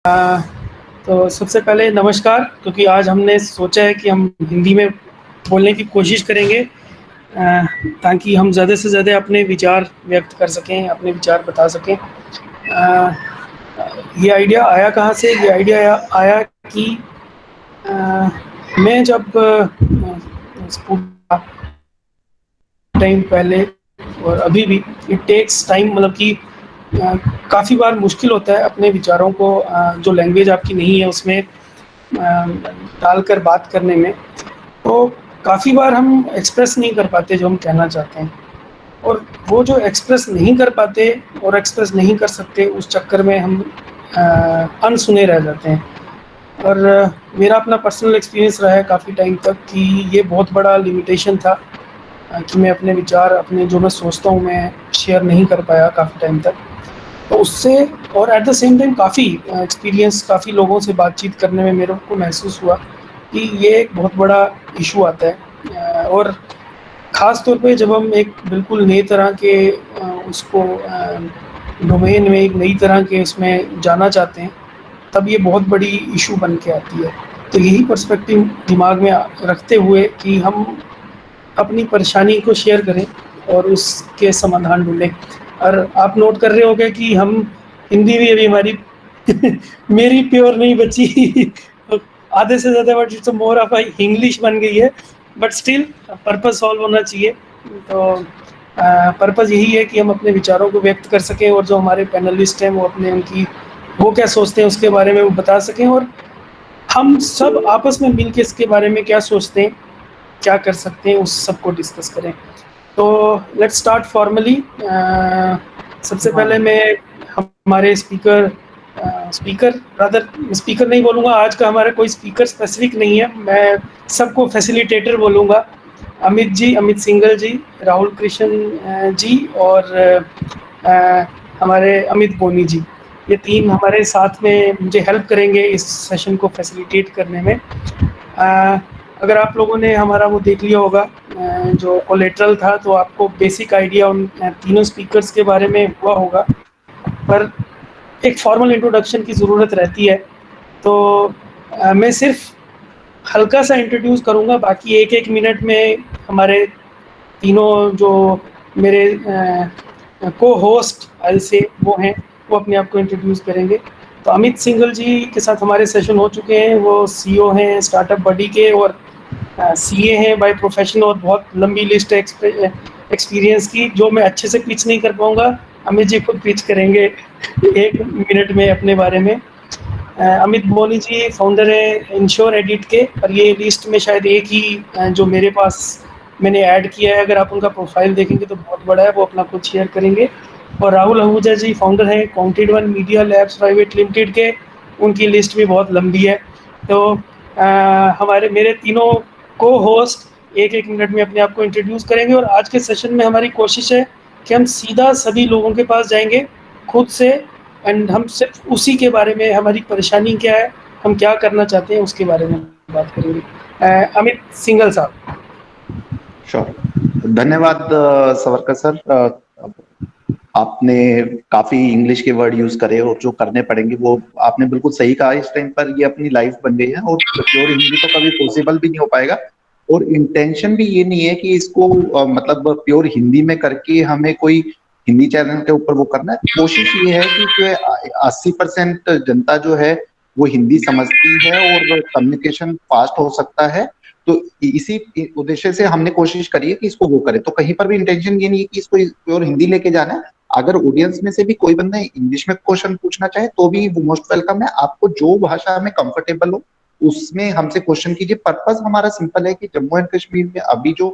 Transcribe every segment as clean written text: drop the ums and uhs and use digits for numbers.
अ, तो सबसे पहले नमस्कार, क्योंकि आज हमने सोचा है कि हम हिंदी में बोलने की कोशिश करेंगे, ताकि हम ज़्यादा से ज़्यादा अपने विचार व्यक्त कर सकें, अपने विचार बता सकें। ये आइडिया आया कहाँ से? ये आइडिया आया कि अ, मैं जब स्कूल टाइम पहले और अभी भी इट टेक्स टाइम, मतलब कि काफ़ी बार मुश्किल होता है अपने विचारों को जो लैंग्वेज आपकी नहीं है उसमें डालकर बात करने में। तो काफ़ी बार हम एक्सप्रेस नहीं कर पाते जो हम कहना चाहते हैं, और वो जो एक्सप्रेस नहीं कर पाते और एक्सप्रेस नहीं कर सकते, उस चक्कर में हम अनसुने रह जाते हैं। और मेरा अपना पर्सनल एक्सपीरियंस रहा है काफ़ी टाइम तक कि ये बहुत बड़ा लिमिटेशन था, कि मैं अपने विचार, अपने जो मैं सोचता हूँ, मैं शेयर नहीं कर पाया काफ़ी टाइम तक। तो उससे, और एट द सेम टाइम काफ़ी एक्सपीरियंस, काफ़ी लोगों से बातचीत करने में मेरे को महसूस हुआ कि ये एक बहुत बड़ा इशू आता है। और ख़ास तौर पे जब हम एक बिल्कुल नए तरह के उसको डोमेन में, एक नई तरह के उसमें जाना चाहते हैं, तब ये बहुत बड़ी इशू बन के आती है। तो यही पर्सपेक्टिव दिमाग में रखते हुए कि हम अपनी परेशानी को शेयर करें और उसके समाधान ढूँढें। और आप नोट कर रहे होंगे कि हम हिंदी भी अभी हमारी मेरी प्योर नहीं बची। आधे से ज़्यादा वर्ड तो मोर ऑफ इंग्लिश बन गई है, बट स्टिल पर्पस सॉल्व होना चाहिए। तो पर्पस यही है कि हम अपने विचारों को व्यक्त कर सकें, और जो हमारे पैनलिस्ट हैं वो अपने उनकी वो क्या सोचते हैं उसके बारे में वो बता सकें, और हम सब आपस में मिल के इसके बारे में क्या सोचते हैं, क्या कर सकते हैं, उस सब को डिस्कस करें। तो लेट्स स्टार्ट फॉर्मली। सबसे पहले मैं हमारे स्पीकर रादर स्पीकर नहीं बोलूँगा, आज का हमारा कोई स्पीकर स्पेसिफिक नहीं है, मैं सबको फैसिलिटेटर बोलूँगा। अमित जी, अमित सिंघल जी, राहुल कृष्ण जी, और हमारे अमित बोनी जी, ये तीन हमारे साथ में मुझे हेल्प करेंगे इस सेशन को फैसिलिटेट करने में। अगर आप लोगों ने हमारा वो देख लिया होगा जो कोलेट्रल था, तो आपको बेसिक आइडिया उन तीनों स्पीकर्स के बारे में हुआ होगा, पर एक फॉर्मल इंट्रोडक्शन की ज़रूरत रहती है। तो मैं सिर्फ हल्का सा इंट्रोड्यूस करूँगा, बाकी एक एक मिनट में हमारे तीनों जो मेरे को होस्ट से वो हैं, वो अपने आप को इंट्रोड्यूस करेंगे। तो अमित सिंघल जी के साथ हमारे सेशन हो चुके हैं, वो सीईओ हैं स्टार्टअप बडी के, और सीए हैं बाय प्रोफेशन, और बहुत लंबी लिस्ट है एक्सपीरियंस की, जो मैं अच्छे से पिच नहीं कर पाऊँगा। अमित जी खुद पिच करेंगे एक मिनट में अपने बारे में। अमित बोनी जी फाउंडर है इंश्योर एडिट के, और ये लिस्ट में शायद एक ही जो मेरे पास मैंने ऐड किया है। अगर आप उनका प्रोफाइल देखेंगे तो बहुत बड़ा है, वो अपना खुद शेयर करेंगे। और राहुल आहूजा जी फाउंडर हैं counted one media labs private limited के, उनकी लिस्ट भी बहुत लंबी है। तो हमारे मेरे तीनों को होस्ट एक एक मिनट में अपने आप को इंट्रोड्यूस करेंगे, और आज के सेशन में हमारी कोशिश है कि हम सीधा सभी लोगों के पास जाएंगे खुद से, एंड हम सिर्फ उसी के बारे में, हमारी परेशानी क्या है, हम क्या करना चाहते हैं, उसके बारे में बात करेंगे। अमित सिंघल साहब। श्योर। धन्यवाद सवरकर सर। आपने काफी इंग्लिश के वर्ड यूज करे और जो करने पड़ेंगे वो आपने बिल्कुल सही कहा। इस टाइम पर ये अपनी लाइफ बन गई है और प्योर हिंदी तो कभी पॉसिबल भी नहीं हो पाएगा। और इंटेंशन भी ये नहीं है कि इसको मतलब प्योर हिंदी में करके हमें कोई हिंदी चैनल के ऊपर वो करना है। कोशिश ये है कि 80% जनता जो है वो हिंदी समझती है और कम्युनिकेशन फास्ट हो सकता है। तो इसी उद्देश्य से हमने कोशिश करी है कि इसको वो करें। तो कहीं पर भी इंटेंशन ये नहीं है कि इसको प्योर हिंदी लेके जाना है। अगर ऑडियंस में से भी कोई बंदा इंग्लिश में क्वेश्चन पूछना चाहे तो भी वो मोस्ट वेलकम है। आपको जो भाषा में कंफर्टेबल हो उसमें हमसे क्वेश्चन कीजिए। पर्पस हमारा सिंपल है कि जम्मू एंड कश्मीर में अभी जो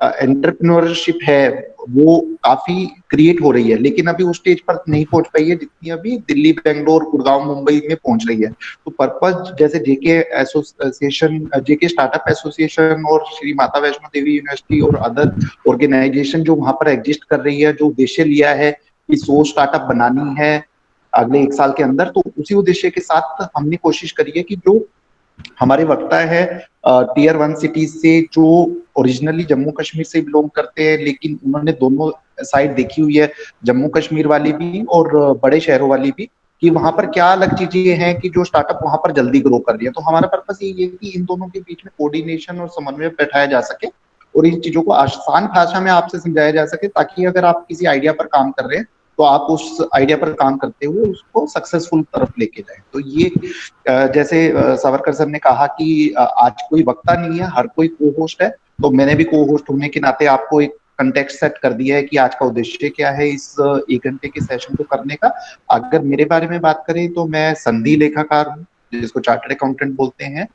एंटरप्रेन्योरशिप है वो काफी क्रिएट हो रही है, लेकिन अभी उस स्टेज पर नहीं पहुंच पाई है जितनी अभी दिल्ली, बेंगलोर, गुड़गांव, मुंबई में पहुंच रही है। तो पर्पस जैसे जेके एसोसिएशन, जेके स्टार्टअप एसोसिएशन और श्री माता वैष्णो देवी यूनिवर्सिटी और अदर ऑर्गेनाइजेशन जो वहां पर एग्जिस्ट कर रही है, जो उद्देश्य लिया है कि 100 स्टार्टअप बनानी है अगले 1 साल के अंदर, तो उसी उद्देश्य के साथ हमने कोशिश करी है कि जो हमारे वक्ता है टियर 1 सिटीज से, जो ओरिजिनली जम्मू कश्मीर से बिलोंग करते हैं लेकिन उन्होंने दोनों साइड देखी हुई है, जम्मू कश्मीर वाली भी और बड़े शहरों वाली भी, कि वहां पर क्या अलग चीजें हैं कि जो स्टार्टअप वहां पर जल्दी ग्रो कर रही है। तो हमारा पर्पस ये है कि इन दोनों के बीच में कोऑर्डिनेशन और समन्वय बैठाया जा सके और इन चीजों को आसान भाषा में आपसे समझाया जा सके, ताकि अगर आप किसी आइडिया पर काम कर रहे हैं तो आप उस आइडिया पर काम करते हुए उसको सक्सेसफुल तरफ लेके जाए। तो ये जैसे सावरकर सर ने कहा कि आज कोई वक्ता नहीं है, हर कोई को होस्ट है। तो मैंने भी को होस्ट होने के नाते आपको एक कंटेक्स्ट सेट कर दिया है कि आज का उद्देश्य क्या है इस 1 घंटे के सेशन को करने का। अगर मेरे बारे में बात करें तो मैं संधि लेखाकार हूँ, जिसको चार्टर्ड अकाउंटेंट बोलते हैं।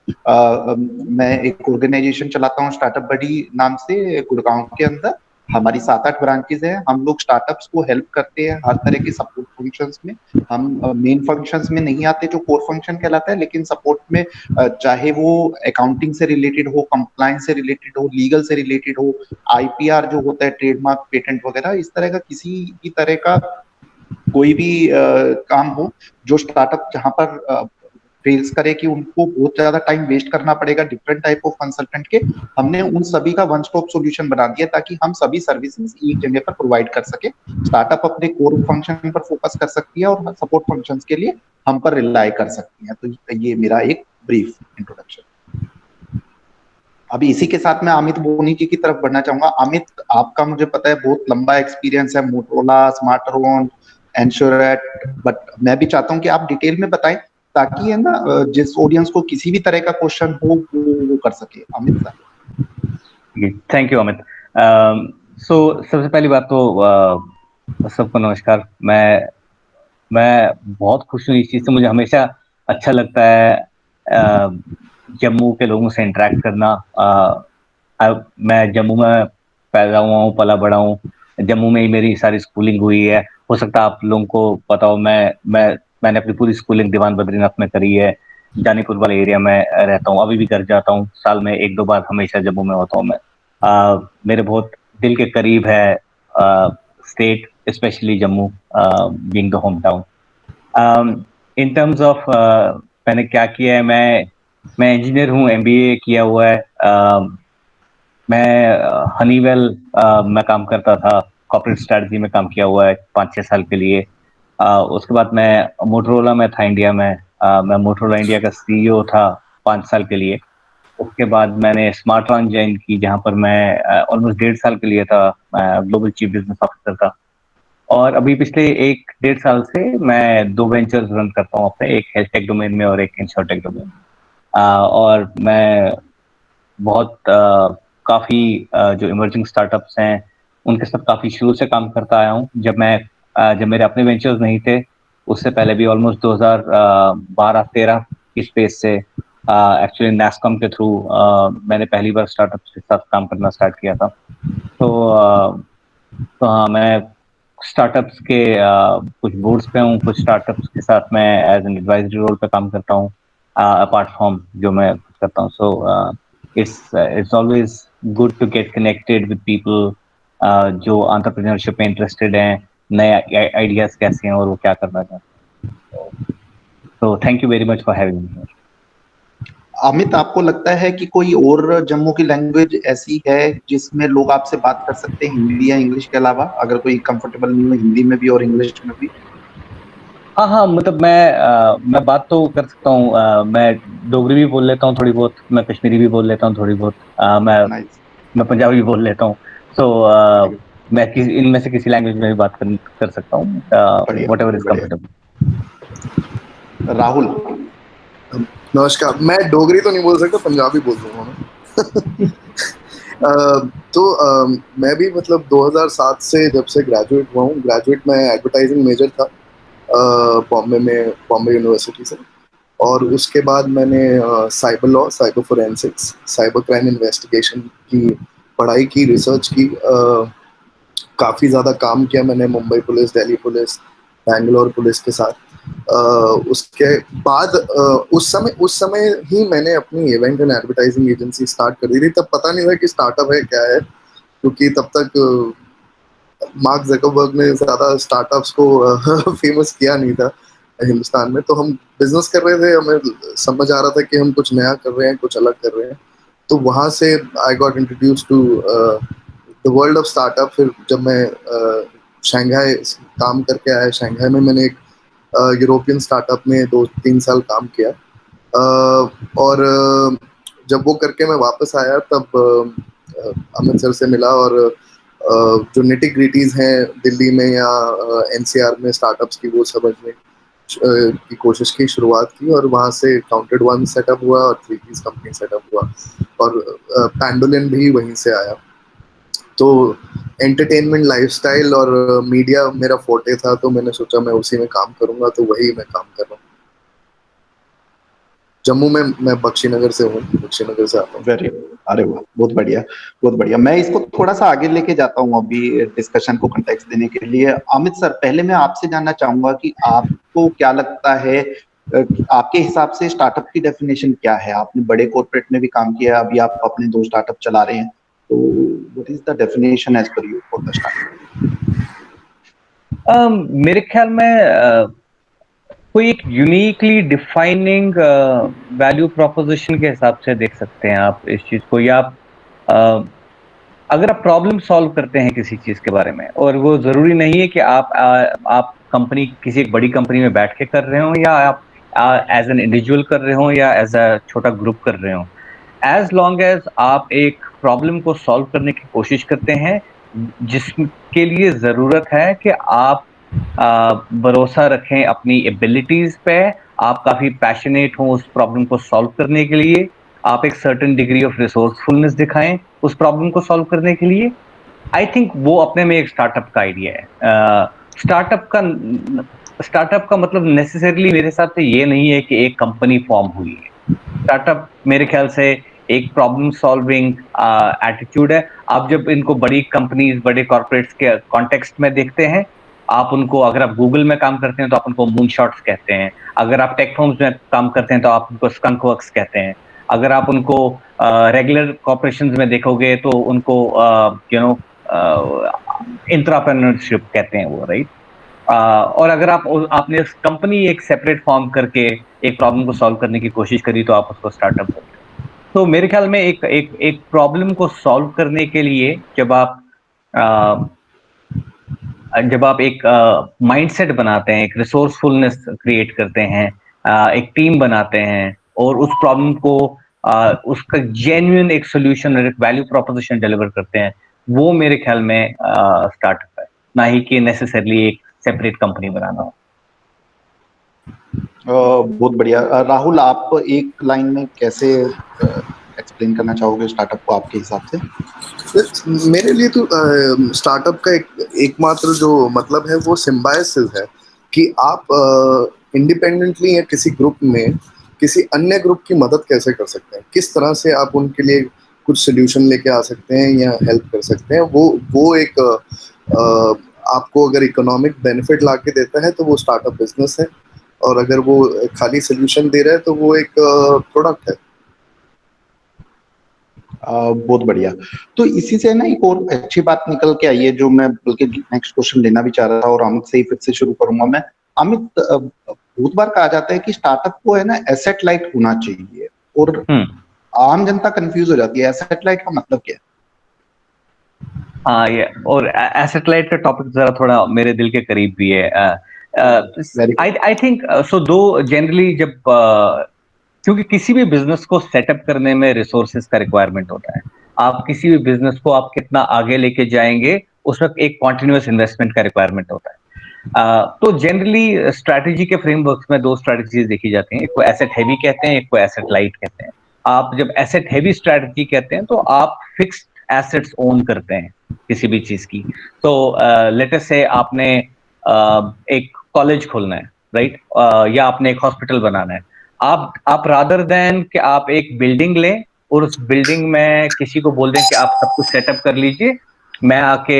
मैं एक ऑर्गेनाइजेशन चलाता हूँ स्टार्टअप बडी नाम से, गुड़गांव के अंदर। हमारी 7-8 ब्रांचेज हैं। हम लोग स्टार्टअप्स को हेल्प करते हैं हर तरह के सपोर्ट फंक्शंस में। हम मेन फंक्शंस में नहीं आते जो कोर फंक्शन कहलाता है, लेकिन सपोर्ट में चाहे वो अकाउंटिंग से रिलेटेड हो, कंप्लायंस से रिलेटेड हो, लीगल से रिलेटेड हो, आईपीआर जो होता है ट्रेडमार्क पेटेंट वगैरह, इस तरह का किसी भी तरह का कोई भी काम हो जो स्टार्टअप जहां पर फेल्स करे कि उनको बहुत ज्यादा टाइम वेस्ट करना पड़ेगा डिफरेंट टाइप ऑफ कंसल्टेंट के, हमने उन सभी का वन स्टॉप सॉल्यूशन बना दिया ताकि हम सभी सर्विसेज एक जगह पर प्रोवाइड कर सके। स्टार्टअप अपने कोर फंक्शन पर फोकस कर सकती है और सपोर्ट फंक्शंस के लिए हम पर रिलाई कर सकती है। तो ये मेरा एक ब्रीफ इंट्रोडक्शन। अभी इसी के साथ मैं अमित बोनी जी की तरफ बढ़ना चाहूंगा। अमित, आपका मुझे पता है बहुत लंबा एक्सपीरियंस है, मोटरोला, स्मार्टरोन, एंश्योरेट, बट मैं भी चाहता हूं कि आप डिटेल में बताएं ताकि है ना जिस ऑडियंस को किसी भी तरह का क्वेश्चन हो वो कर सके। Amit sir. Thank you Amit. So सबसे पहली बात तो सबको नमस्कार। मैं बहुत खुश हूँ इस चीज़ से। मुझे हमेशा अच्छा लगता है जम्मू के लोगों से इंटरेक्ट करना। मैं जम्मू में पैदा हुआ हूँ, पला बड़ा हूँ, जम्मू में ही मेरी सारी स्कूलिंग हुई है। हो सकता है आप लोगों को पता हो, मैंने अपनी पूरी स्कूलिंग दीवान बद्रीनाथ में करी है। जानीपुर वाले एरिया में रहता हूँ, अभी भी घर जाता हूँ, साल में 1-2 बार हमेशा जम्मू में होता हूँ मैं। मेरे बहुत दिल के करीब है state, specially Jammu, being the home town. In terms of मैंने क्या किया है, मैं इंजीनियर हूँ, एमबीए किया हुआ है। मैं हनीवेल में काम करता था, कॉर्पोरेट स्ट्रैटेजी में काम किया हुआ है 5-6 साल के लिए। उसके बाद मैं मोटरोला में था इंडिया में। मैं मोटरोला इंडिया का सीईओ था 5 साल के लिए। उसके बाद मैंने स्मार्टरॉन ज्वाइन की, जहाँ पर मैं ऑलमोस्ट 1.5 साल के लिए था, ग्लोबल चीफ बिजनेस ऑफिसर था। और अभी पिछले 1-1.5 साल से मैं 2 वेंचर्स रन करता हूँ अपने, एक हेल्थ टेक डोमेन में और एक इंश्योरटेक डोमेन में। और मैं बहुत काफ़ी जो इमर्जिंग स्टार्टअप्स हैं उनके साथ काफ़ी शुरू से काम करता आया हूँ। जब मेरे अपने वेंचर्स नहीं थे, उससे पहले भी ऑलमोस्ट 2012-13 की स्पेस से एक्चुअली नैस्कॉम के थ्रू मैंने पहली बार स्टार्टअप्स के साथ काम करना स्टार्ट किया था। तो हाँ, मैं स्टार्टअप्स के कुछ बोर्ड्स पे हूँ, कुछ स्टार्टअप्स के साथ मैं एज एन एडवाइजरी रोल पे काम करता हूँ, अपार्ट फ्रॉम जो मैं करता हूँ। सो it's always good to get connected with people जो एंटरप्रेन्योरशिप में इंटरेस्टेड हैं, नए आइडियाज कैसे हैं और वो क्या करना चाहते हैं। तो thank you very much for having me. Amit, आपको लगता है कि कोई और जम्मू की लैंग्वेज ऐसी है जिसमें लोग आपसे बात कर सकते हैं हिंदी या इंग्लिश के अलावा? अगर कोई कंफर्टेबल नहीं हो हिंदी में भी और इंग्लिश में भी। हाँ, मतलब मैं बात तो कर सकता हूँ। मैं डोगरी भी बोल लेता हूँ थोड़ी बहुत, मैं कश्मीरी भी बोल लेता हूँ थोड़ी बहुत, नाइस। मैं पंजाबी भी बोल लेता हूँ। सो मैं इनमें से किसी लैंग्वेज में भी बात कर सकता हूँ, बढ़िया, व्हाटएवर इज बढ़िया। कंफर्टेबल। राहुल। नमस्कार। मैं डोगरी तो नहीं बोल सकता, पंजाबी बोल दूंगा मैं। मैं भी मतलब 2007 से जब से ग्रेजुएट हुआ हूँ, ग्रेजुएट में एडवर्टाइजिंग मेजर था बॉम्बे यूनिवर्सिटी से। और उसके बाद मैंने cyber law, cyber forensics, cyber crime investigation की पढ़ाई की, रिसर्च की। काफ़ी ज़्यादा काम किया मैंने Mumbai police, Delhi police, Bangalore police के साथ। उसके बाद उस समय ही मैंने अपनी event and advertising agency start कर दी थी। तब पता नहीं था कि स्टार्टअप है क्या है, क्योंकि तब तक मार्क जकरबर्ग ने ज़्यादा स्टार्टअप्स को फेमस किया नहीं था हिंदुस्तान में। तो हम बिजनेस कर रहे थे, हमें समझ आ रहा था कि हम कुछ नया कर रहे हैं, कुछ अलग कर रहे हैं। तो वहाँ से I got introduce to the world of startup. फिर जब मैं शंघाई काम करके आया, शंघाई में मैंने एक यूरोपियन स्टार्टअप में 2-3 साल काम किया। और जब वो करके मैं वापस आया तब अमित सर से मिला और जो निटी ग्रिटीज हैं दिल्ली में या एनसीआर में स्टार्टअप्स की वो समझने की कोशिश की, शुरुआत की, और वहाँ से काउंटेड वन सेटअप हुआ और 3 पीस कंपनी सेटअप हुआ, और पैंडोलिन भी वहीं से आया। तो एंटरटेनमेंट, लाइफस्टाइल और मीडिया मेरा फोर्टे था, तो मैंने सोचा मैं उसी में काम करूंगा, तो वही मैं काम कर रहा हूँ। जम्मू में, मैं बख्शीनगर से हूँ, बख्शीनगर से आता हूँ। वेरी, अरे वाह, बहुत बढ़िया, बहुत बढ़िया। मैं इसको थोड़ा सा आगे लेके जाता हूँ अभी डिस्कशन को कंटेक्स्ट देने के लिए। अमित सर, पहले मैं आपसे जानना चाहूंगा कि आपको क्या लगता है, आपके हिसाब से स्टार्टअप की डेफिनेशन क्या है? आपने बड़े कॉर्पोरेट में भी काम किया, अभी आप अपने 2 स्टार्टअप चला रहे हैं, तो what is the definition as per you for the startup? मेरे ख्याल में कोई एक यूनिकली डिफाइनिंग वैल्यू प्रोपोजिशन के हिसाब से देख सकते हैं आप इस चीज को, या आप अगर आप प्रॉब्लम सॉल्व करते हैं किसी चीज के बारे में, और वो जरूरी नहीं है कि आप कंपनी, किसी एक बड़ी कंपनी में बैठ के कर रहे हो, या आप एज एन इंडिविजुअल कर रहे हो, या एज अ छोटा ग्रुप कर रहे हो, एज लॉन्ग एज आप एक प्रॉब्लम को सॉल्व करने की कोशिश करते हैं जिसके लिए जरूरत है कि आप भरोसा रखें अपनी एबिलिटीज पे, आप काफी पैशनेट हो उस प्रॉब्लम को सॉल्व करने के लिए, आप एक सर्टेन डिग्री ऑफ रिसोर्सफुलनेस दिखाएं उस प्रॉब्लम को सॉल्व करने के लिए। आई थिंक वो अपने में एक स्टार्टअप का आइडिया है। स्टार्टअप का मतलब नेसेसरली मेरे हिसाब से ये नहीं है कि एक कंपनी फॉर्म हुई है। स्टार्टअप मेरे ख्याल से एक प्रॉब्लम सॉल्विंग एटीट्यूड है। आप जब इनको बड़ी कंपनीज, बड़े कॉर्पोरेट्स के कॉन्टेक्स्ट में देखते हैं, आप उनको, अगर आप गूगल में काम करते हैं तो आप उनको मूनशॉट्स कहते हैं, अगर आप टेक फर्म्स में काम करते हैं तो आप उनको स्कंक वर्क्स कहते हैं, अगर आप उनको रेगुलर कॉर्पोरेशंस में देखोगे तो उनको इंट्राप्रेन्योरशिप कहते हैं वो, राइट। और अगर आपने कंपनी एक सेपरेट फॉर्म करके एक प्रॉब्लम को सॉल्व करने की कोशिश करी तो आप उसको स्टार्टअप बोलते हैं। तो मेरे ख्याल में एक प्रॉब्लम को सॉल्व करने के लिए जब आप एक माइंडसेट बनाते हैं, एक रिसोर्सफुलनेस क्रिएट करते हैं, एक टीम बनाते हैं, और उस प्रॉब्लम को उसका जेन्युइन एक सोल्यूशन और एक वैल्यू प्रोपोजिशन डिलीवर करते हैं, वो मेरे ख्याल में स्टार्टअप है, ना ही कि नेसेसरली एक सेपरेट कंपनी बनाना हो। बहुत बढ़िया। राहुल, आप एक लाइन में कैसे एक्सप्लेन करना चाहोगे स्टार्टअप को आपके हिसाब से? मेरे लिए तो स्टार्टअप का एकमात्र जो मतलब है वो सिम्बायसिस है, कि आप इंडिपेंडेंटली या किसी ग्रुप में किसी अन्य ग्रुप की मदद कैसे कर सकते हैं, किस तरह से आप उनके लिए कुछ सोल्यूशन लेके आ सकते हैं या हेल्प कर सकते हैं। वो एक आपको अगर इकोनॉमिक बेनिफिट ला के देता है तो वो स्टार्टअप बिजनेस है, और अगर वो खाली सोल्यूशन दे रहा है तो वो एक प्रोडक्ट है। बहुत बढ़िया। तो इसी से ना एक और अच्छी बात निकल के आई है, जो मैं बल्कि नेक्स्ट क्वेश्चन लेना भी चाह रहा था, और अमित से ही फिर से शुरू करूंगा मैं। अमित, बहुत बार कहा जाता है कि स्टार्टअप को है ना एसेट लाइट होना चाहिए, और आम जनता कंफ्यूज हो जाती है, एसेट लाइट का मतलब क्या है? हाँ, ये और एसेट लाइट का टॉपिक जरा थोड़ा मेरे दिल के करीब भी है। आई थिंक सो, दो जनरली जब क्योंकि किसी भी बिजनेस को सेटअप करने में रिसोर्सेज का रिक्वायरमेंट होता है। आप किसी भी बिजनेस को आप कितना आगे लेके जाएंगे, उस वक्त एक कॉन्टिन्यूस इन्वेस्टमेंट का रिक्वायरमेंट होता है। तो जनरली स्ट्रैटेजी के फ्रेमवर्क्स में 2 स्ट्रैटेजीज देखी जाती हैं, एक को एसेट हैवी कहते हैं, एक को एसेट लाइट कहते हैं। आप जब एसेट हैवी स्ट्रैटेजी कहते हैं तो आप फिक्स्ड एसेट्स ओन करते हैं किसी भी चीज की। तो लेट अस से आपने एक कॉलेज खोलना है, राइट, या आपने एक हॉस्पिटल बनाना है। आप रादर देन कि आप एक बिल्डिंग लें और उस बिल्डिंग में किसी को बोल दें कि आप सब कुछ सेटअप कर लीजिए, मैं आके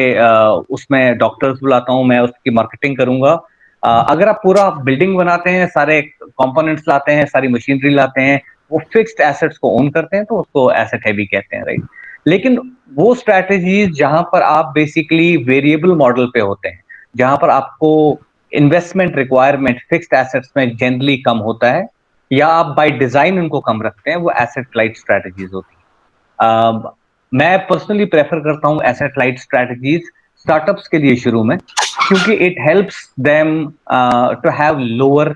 उसमें डॉक्टर्स बुलाता हूं, मैं उसकी मार्केटिंग करूंगा। अगर आप पूरा बिल्डिंग बनाते हैं, सारे कंपोनेंट्स लाते हैं, सारी मशीनरी लाते हैं, वो फिक्स्ड एसेट्स को ओन करते हैं, तो उसको एसेट हैवी कहते हैं, राइट। लेकिन वो स्ट्रैटेजीज जहां पर आप बेसिकली वेरिएबल मॉडल पे होते हैं, जहां पर आपको इन्वेस्टमेंट रिक्वायरमेंट फिक्स्ड एसेट्स में जनरली कम होता है, या आप बाय डिजाइन उनको कम रखते हैं, वो एसेट लाइट स्ट्रैटेजीज होती है। मैं पर्सनली प्रेफर करता हूं एसेट लाइट स्ट्रैटेजीज, स्टार्टअप्स के लिए शुरू में, क्योंकि it helps them to have lower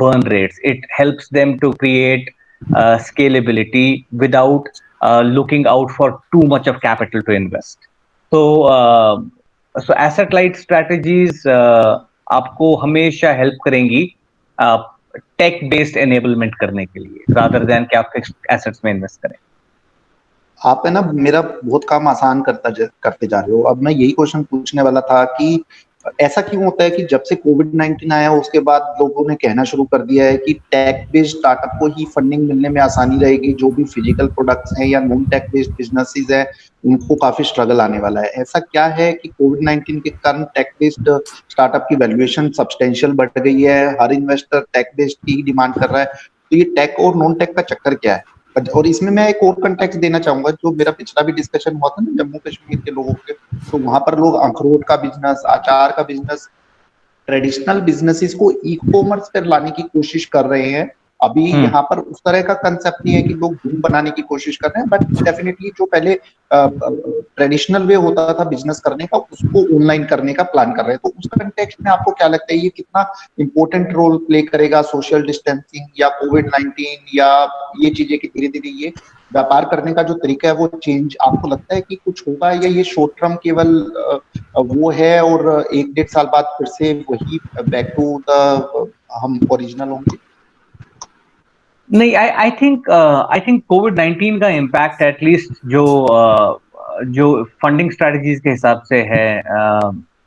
burn rates. It helps them to create scalability without looking out for too much of capital to invest. So asset light strategies आपको हमेशा help करेंगी take based enablement करने के लिए, rather than कि आप fixed assets में invest करें। आप है ना मेरा बहुत काम आसान करते जा रहे हो। अब मैं यही क्वेश्चन पूछने वाला था कि ऐसा क्यों होता है कि जब से कोविड-19 आया उसके बाद लोगों ने कहना शुरू कर दिया है कि टेक बेस्ड स्टार्टअप को ही फंडिंग मिलने में आसानी रहेगी, जो भी फिजिकल प्रोडक्ट्स हैं या नॉन टेक बेस्ड बिजनेसेस हैं उनको काफी स्ट्रगल आने वाला है। ऐसा क्या है कि कोविड-19 के कारण टेक बेस्ड स्टार्टअप की वैल्यूएशन सब्सटेंशियल बढ़ गई है, हर इन्वेस्टर टेक बेस्ड की डिमांड कर रहा है, तो ये टेक और नॉन टेक का चक्कर क्या है? और इसमें मैं एक और कंटेक्स्ट देना चाहूंगा, जो मेरा पिछला भी डिस्कशन हुआ था ना जम्मू कश्मीर के लोगों के, तो वहां पर लोग अखरोट का बिजनेस, अचार का बिजनेस, ट्रेडिशनल बिजनेसेस को ई कॉमर्स पर लाने की कोशिश कर रहे हैं। अभी यहाँ पर उस तरह का कंसेप्ट नहीं है कि लोग धूम बनाने की कोशिश कर रहे हैं, बट डेफिनेटली जो पहले ट्रेडिशनल वे होता था बिजनेस करने का उसको ऑनलाइन करने का प्लान कर रहे हैं। तो उस कंटेक्स्ट में आपको क्या लगता है ये कितना इंपॉर्टेंट रोल प्ले करेगा? सोशल डिस्टेंसिंग या कोविड-19 या ये चीजें कि धीरे धीरे ये व्यापार करने का जो तरीका है वो चेंज आपको लगता है कि कुछ होगा, या ये शॉर्ट टर्म केवल वो है और 1-1.5 साल बाद फिर से वही बैक टू द हम ओरिजिनल होंगे? नहीं, आई थिंक कोविड-19 का इम्पैक्ट एटलीस्ट जो फंडिंग स्ट्रेटजीज के हिसाब से है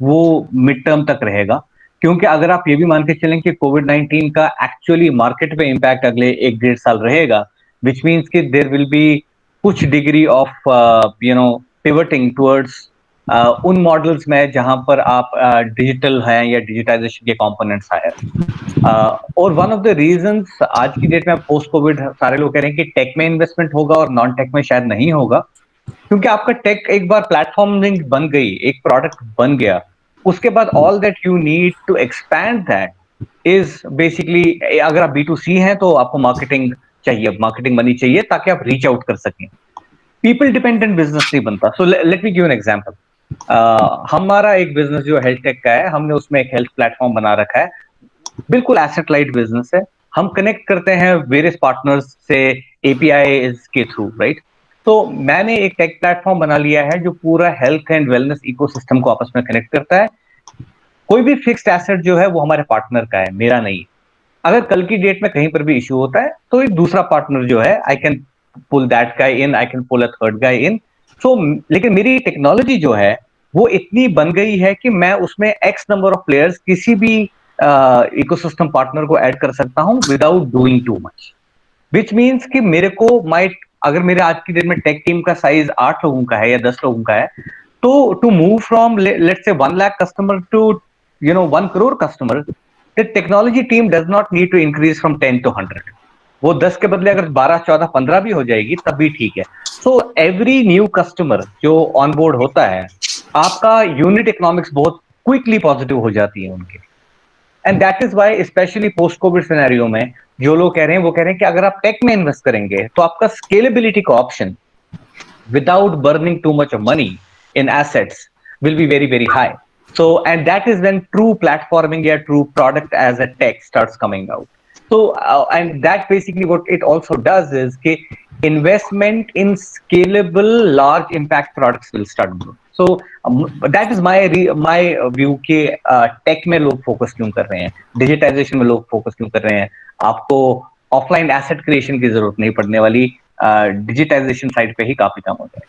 वो मिड टर्म तक रहेगा, क्योंकि अगर आप ये भी मान के चलें कि कोविड-19 का एक्चुअली मार्केट पे इम्पैक्ट अगले 1-1.5 साल रहेगा, विच मीन्स कि देयर विल बी कुछ डिग्री ऑफ पिवटिंग टुवर्ड्स उन मॉडल्स में जहां पर आप डिजिटल हैं या डिजिटाइजेशन के कंपोनेंट्स आए। और वन ऑफ द रीजंस आज की डेट में पोस्ट कोविड सारे लोग कह रहे हैं कि टेक में इन्वेस्टमेंट होगा और नॉन टेक में शायद नहीं होगा, क्योंकि आपका टेक एक बार प्लेटफॉर्मिंग बन गई, एक प्रोडक्ट बन गया, उसके बाद all that you need to expand that is basically, अगर आप B2C हैं तो आपको मार्केटिंग चाहिए, मार्केटिंग मनी चाहिए ताकि आप रीच आउट कर सकें। पीपल डिपेंडेंट बिजनेस नहीं बनता। So let me give an example. हमारा एक बिजनेस जो हेल्थ टेक का है, हमने उसमें एक हेल्थ प्लेटफॉर्म बना रखा है, बिल्कुल एसेट लाइट बिजनेस है। हम कनेक्ट करते हैं वेरियस पार्टनर्स से API के थ्रू, राइट? तो मैंने एक टेक प्लेटफॉर्म बना लिया है जो पूरा हेल्थ एंड वेलनेस इकोसिस्टम को आपस में कनेक्ट करता है। कोई भी फिक्स्ड एसेट जो है वो हमारे पार्टनर का है, मेरा नहीं। अगर कल की डेट में कहीं पर भी इशू होता है तो एक दूसरा पार्टनर जो है, I can pull that guy in, I can pull a third guy in. So लेकिन मेरी टेक्नोलॉजी जो है वो इतनी बन गई है कि मैं उसमें X नंबर ऑफ प्लेयर्स किसी भी इकोसिस्टम पार्टनर को ऐड कर सकता हूं without doing too much, which means कि मेरे को अगर मेरे आज की डेट में टेक टीम का साइज 8 लोगों का है या 10 लोगों का है, तो to move from let's say 1 lakh customer to 1 crore customer, the technology team does not need to increase from 10 to 100। वो 10 के बदले अगर 12, 14, 15 भी हो जाएगी तब भी ठीक है। सो एवरी न्यू कस्टमर जो ऑन बोर्ड होता है, आपका यूनिट इकोनॉमिक्स बहुत क्विकली पॉजिटिव हो जाती है उनके। And that is why specially post Covid scenario में जो लोग कह रहे हैं वो कह रहे हैं कि अगर आप टेक में इन्वेस्ट करेंगे तो आपका स्केलेबिलिटी का option without burning too much of money in assets will be very, very high. So, and that is when true platforming or true product as a tech starts coming out. So, and that basically what it also does is कि investment in scalable large impact products will start growing. So that is my view कि tech में लोग focus क्यों कर रहे हैं, digitisation में लोग फोकस क्यों कर रहे हैं। आपको ऑफलाइन एसेट क्रिएशन की जरूरत नहीं पड़ने वाली, डिजिटाइजेशन साइड पे ही काफी काम होता है।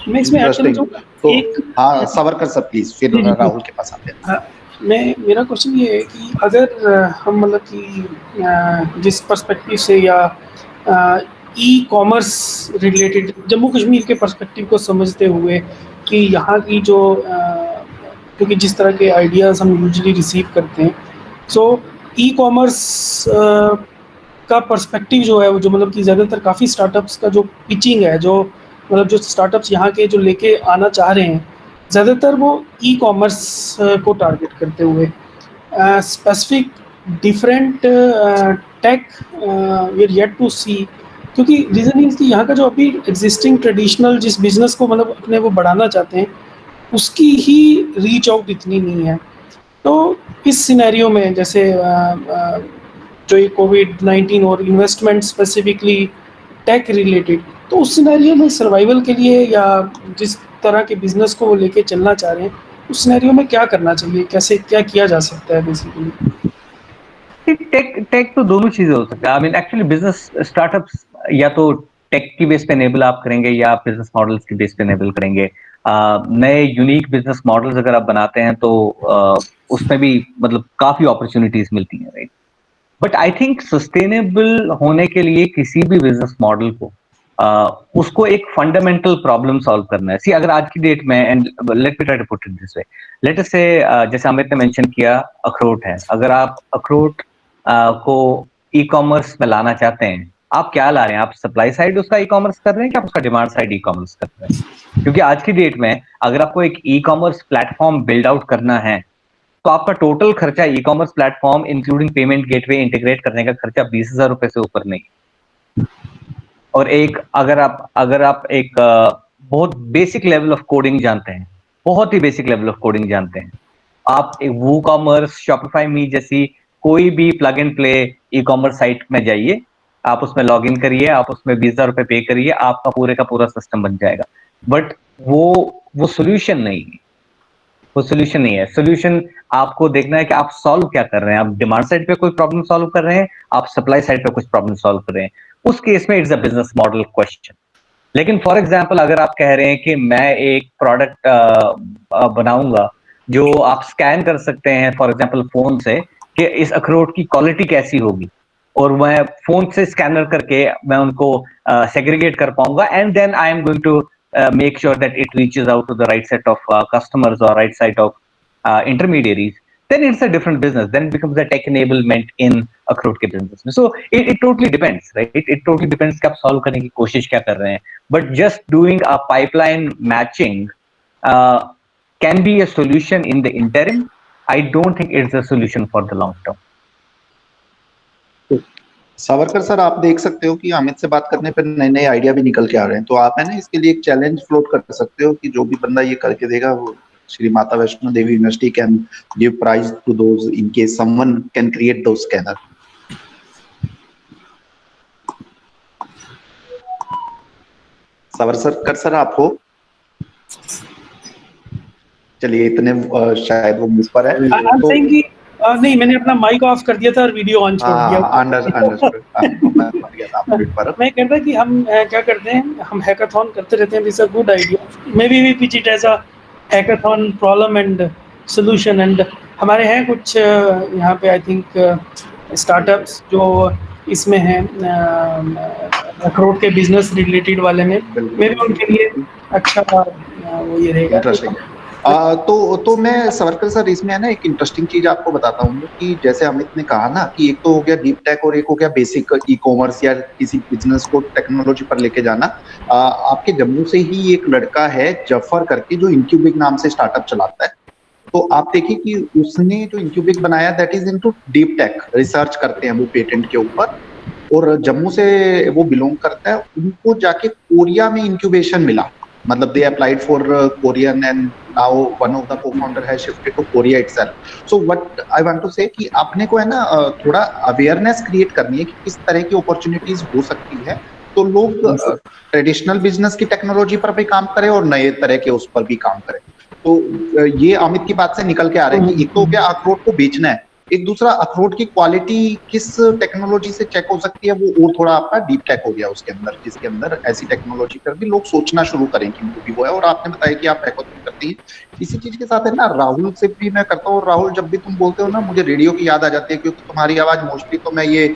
मैं इसमें ऐड करना चाहूँगा तो हाँ सावरकर सर प्लीज, फिर राहुल के पास आते हैं। मेरा क्वेश्चन ये है कि अगर हम मतलब कि जिस पर्सपेक्टिव से या e commerce related Jammu Kashmir के पर्सपेक्टिव को समझते हुए कि यहाँ की जो क्योंकि जिस तरह के आइडियाज़ हम यूजुअली रिसीव करते हैं, सो ई कॉमर्स का पर्सपेक्टिव जो है वो जो मतलब कि ज़्यादातर काफ़ी स्टार्टअप्स का जो पिचिंग है, जो मतलब जो स्टार्टअप्स यहाँ के जो लेके आना चाह रहे हैं, ज़्यादातर वो ई कॉमर्स को टारगेट करते हुए specific different tech we are yet to see, क्योंकि रीज़न इज़ कि यहाँ का जो अभी एग्जिस्टिंग ट्रेडिशनल जिस बिज़नेस को मतलब अपने वो बढ़ाना चाहते हैं उसकी ही रीच आउट इतनी नहीं है। तो इस सिनेरियो में जैसे जो ये कोविड-19 और इन्वेस्टमेंट स्पेसिफिकली टेक रिलेटेड, तो उस सिनेरियो में सर्वाइवल के लिए या जिस तरह के बिज़नेस को वो लेके चलना चाह रहे हैं, उस सिनेरियो में क्या करना चाहिए? कैसे क्या किया जा सकता है बेसिकली? टेक टेक तो दोनों चीजें हो सकती है। I mean actually business startups या तो टेक की बेस पे एनेबल आप करेंगे या बिजनेस मॉडल्स की बेस पे एनेबल करेंगे। नए यूनिक बिजनेस मॉडल्स अगर आप बनाते हैं तो उसमें भी मतलब काफी अपॉर्चुनिटीज मिलती हैं, right? But I think sustainable होने के लिए किसी भी बिजनेस मॉडल को उसको एक फंडामेंटल प्रॉब्लम सॉल्व करना है। सी अगर आज की डेट में, and let me try to put it this way, let us say जैसे अमित ने मेंशन किया अखरोट है, अगर आप अखरोट को ई कॉमर्स में लाना चाहते हैं, आप क्या ला रहे हैं? आप सप्लाई साइड उसका ई कॉमर्स कर रहे हैं कि आप उसका डिमांड साइड ई कॉमर्स कर रहे हैं? क्योंकि आज की डेट में अगर आपको एक e commerce platform build out करना है तो आपका टोटल खर्चा e commerce platform including payment gateway integrate करने का खर्चा 20,000 रुपए से ऊपर नहीं। और एक अगर आप एक बहुत बेसिक लेवल ऑफ कोडिंग जानते हैं, बहुत ही बेसिक लेवल ऑफ कोडिंग जानते हैं, आप एक वू कॉमर्स, शॉपिफाई मी जैसी कोई भी plug and play e commerce site में जाइए, आप उसमें लॉग इन करिए, आप उसमें 20,000 रुपए पे करिए, आपका पूरे का पूरा सिस्टम बन जाएगा। बट वो सोल्यूशन नहीं है, वो सोल्यूशन नहीं है। सोल्यूशन आपको देखना है कि आप सॉल्व क्या कर रहे हैं। आप डिमांड साइड पे कोई प्रॉब्लम सॉल्व कर रहे हैं, आप सप्लाई साइड पे कुछ प्रॉब्लम सॉल्व कर रहे हैं, उस केस में it's a business model question. लेकिन फॉर एग्जांपल अगर आप कह रहे हैं कि मैं एक प्रोडक्ट बनाऊंगा जो आप स्कैन कर सकते हैं फॉर एग्जांपल फोन से कि इस अखरोट की क्वालिटी कैसी होगी, और मैं फोन से स्कैनर करके मैं उनको सेग्रीगेट कर पाऊंगा, and then I am going to make sure that it reaches out to the right set of customers or right set of intermediaries, then it's a different business. Then it becomes a tech enablement in अखरोट के business में. So it totally depends, right? It totally depends कि आप solve करने की कोशिश क्या कर रहे हैं. But just doing a pipeline matching uh, can be a solution in the interim. I don't think it's a solution for the long term. Savarkar sir, आप देख सकते हो कि अमित से बात करने पर नए नए आइडिया भी निकल के आ रहे हैं, तो आप है ना इसके लिए एक चैलेंज फ्लोट कर सकते हो कि जो भी बंदा ये करके देगा वो Shri Mata Vaishno Devi university can give prize to those in case someone can create those scanner. Savarkar sir आप हो? चलिए इतने शायद वो मुझ पर है तो नहीं, मैंने अपना माइक ऑफ कर दिया था और वीडियो ऑन छोड़ दिया। अंडरस्टूड। मैं कहता कि हम क्या करते हैं, हम हैकाथॉन करते रहते हैं। This a good idea, maybe we pitch it as a hackathon problem and solution. And हमारे हैं कुछ यहाँ पे आई थिंक स्टार्टअप्स जो इसमें हैं अखरोट के बिजनेस रिलेटेड वाले में, मे बी उनके लिए अच्छा वो ये रहेगा। इंटरेस्टिंग। तो मैं सावरकर सर इसमें है ना एक इंटरेस्टिंग चीज आपको बताता हूँ कि जैसे अमित ने कहा ना कि एक तो हो गया डीप टेक और एक हो गया बेसिक ई कॉमर्स या किसी बिजनेस को टेक्नोलॉजी पर लेके जाना। आपके जम्मू से ही एक लड़का है जफर करके जो इनक्यूबिक नाम से स्टार्टअप चलाता है। तो आप देखिए कि उसने जो इनक्यूबिक बनाया that is into deep tech, research करते हैं वो पेटेंट के ऊपर, और जम्मू से वो बिलोंग करता है। उनको जाके कोरिया में इंक्यूबेशन मिला, मतलब they applied for Korean and now one of the co-founder has shifted to Korea itself. So what I want to say कि आपने को है ना थोड़ा अवेयरनेस क्रिएट करनी है कि किस तरह की अपॉर्चुनिटीज हो सकती है, तो लोग ट्रेडिशनल बिजनेस की टेक्नोलॉजी पर भी काम करें और नए तरह के उस पर भी काम करें। तो ये अमित की बात से निकल के आ रहा है कि एक तो क्या अखरोट को बेचना है, एक दूसरा अखरोट की क्वालिटी किस टेक्नोलॉजी से चेक हो सकती है, वो और थोड़ा आपका डीप टेक हो गया उसके अंदर, जिसके अंदर ऐसी टेक्नोलॉजी पर भी लोग सोचना शुरू करें कि वो भी वो है। और आपने बताया कि आप हैकाथॉन करती हैं, इसी चीज के साथ है ना राहुल से भी मैं करता हूँ। और राहुल जब भी तुम बोलते हो ना मुझे रेडियो की याद आ जाती है, क्योंकि तुम्हारी आवाज मोस्टली तो मैं ये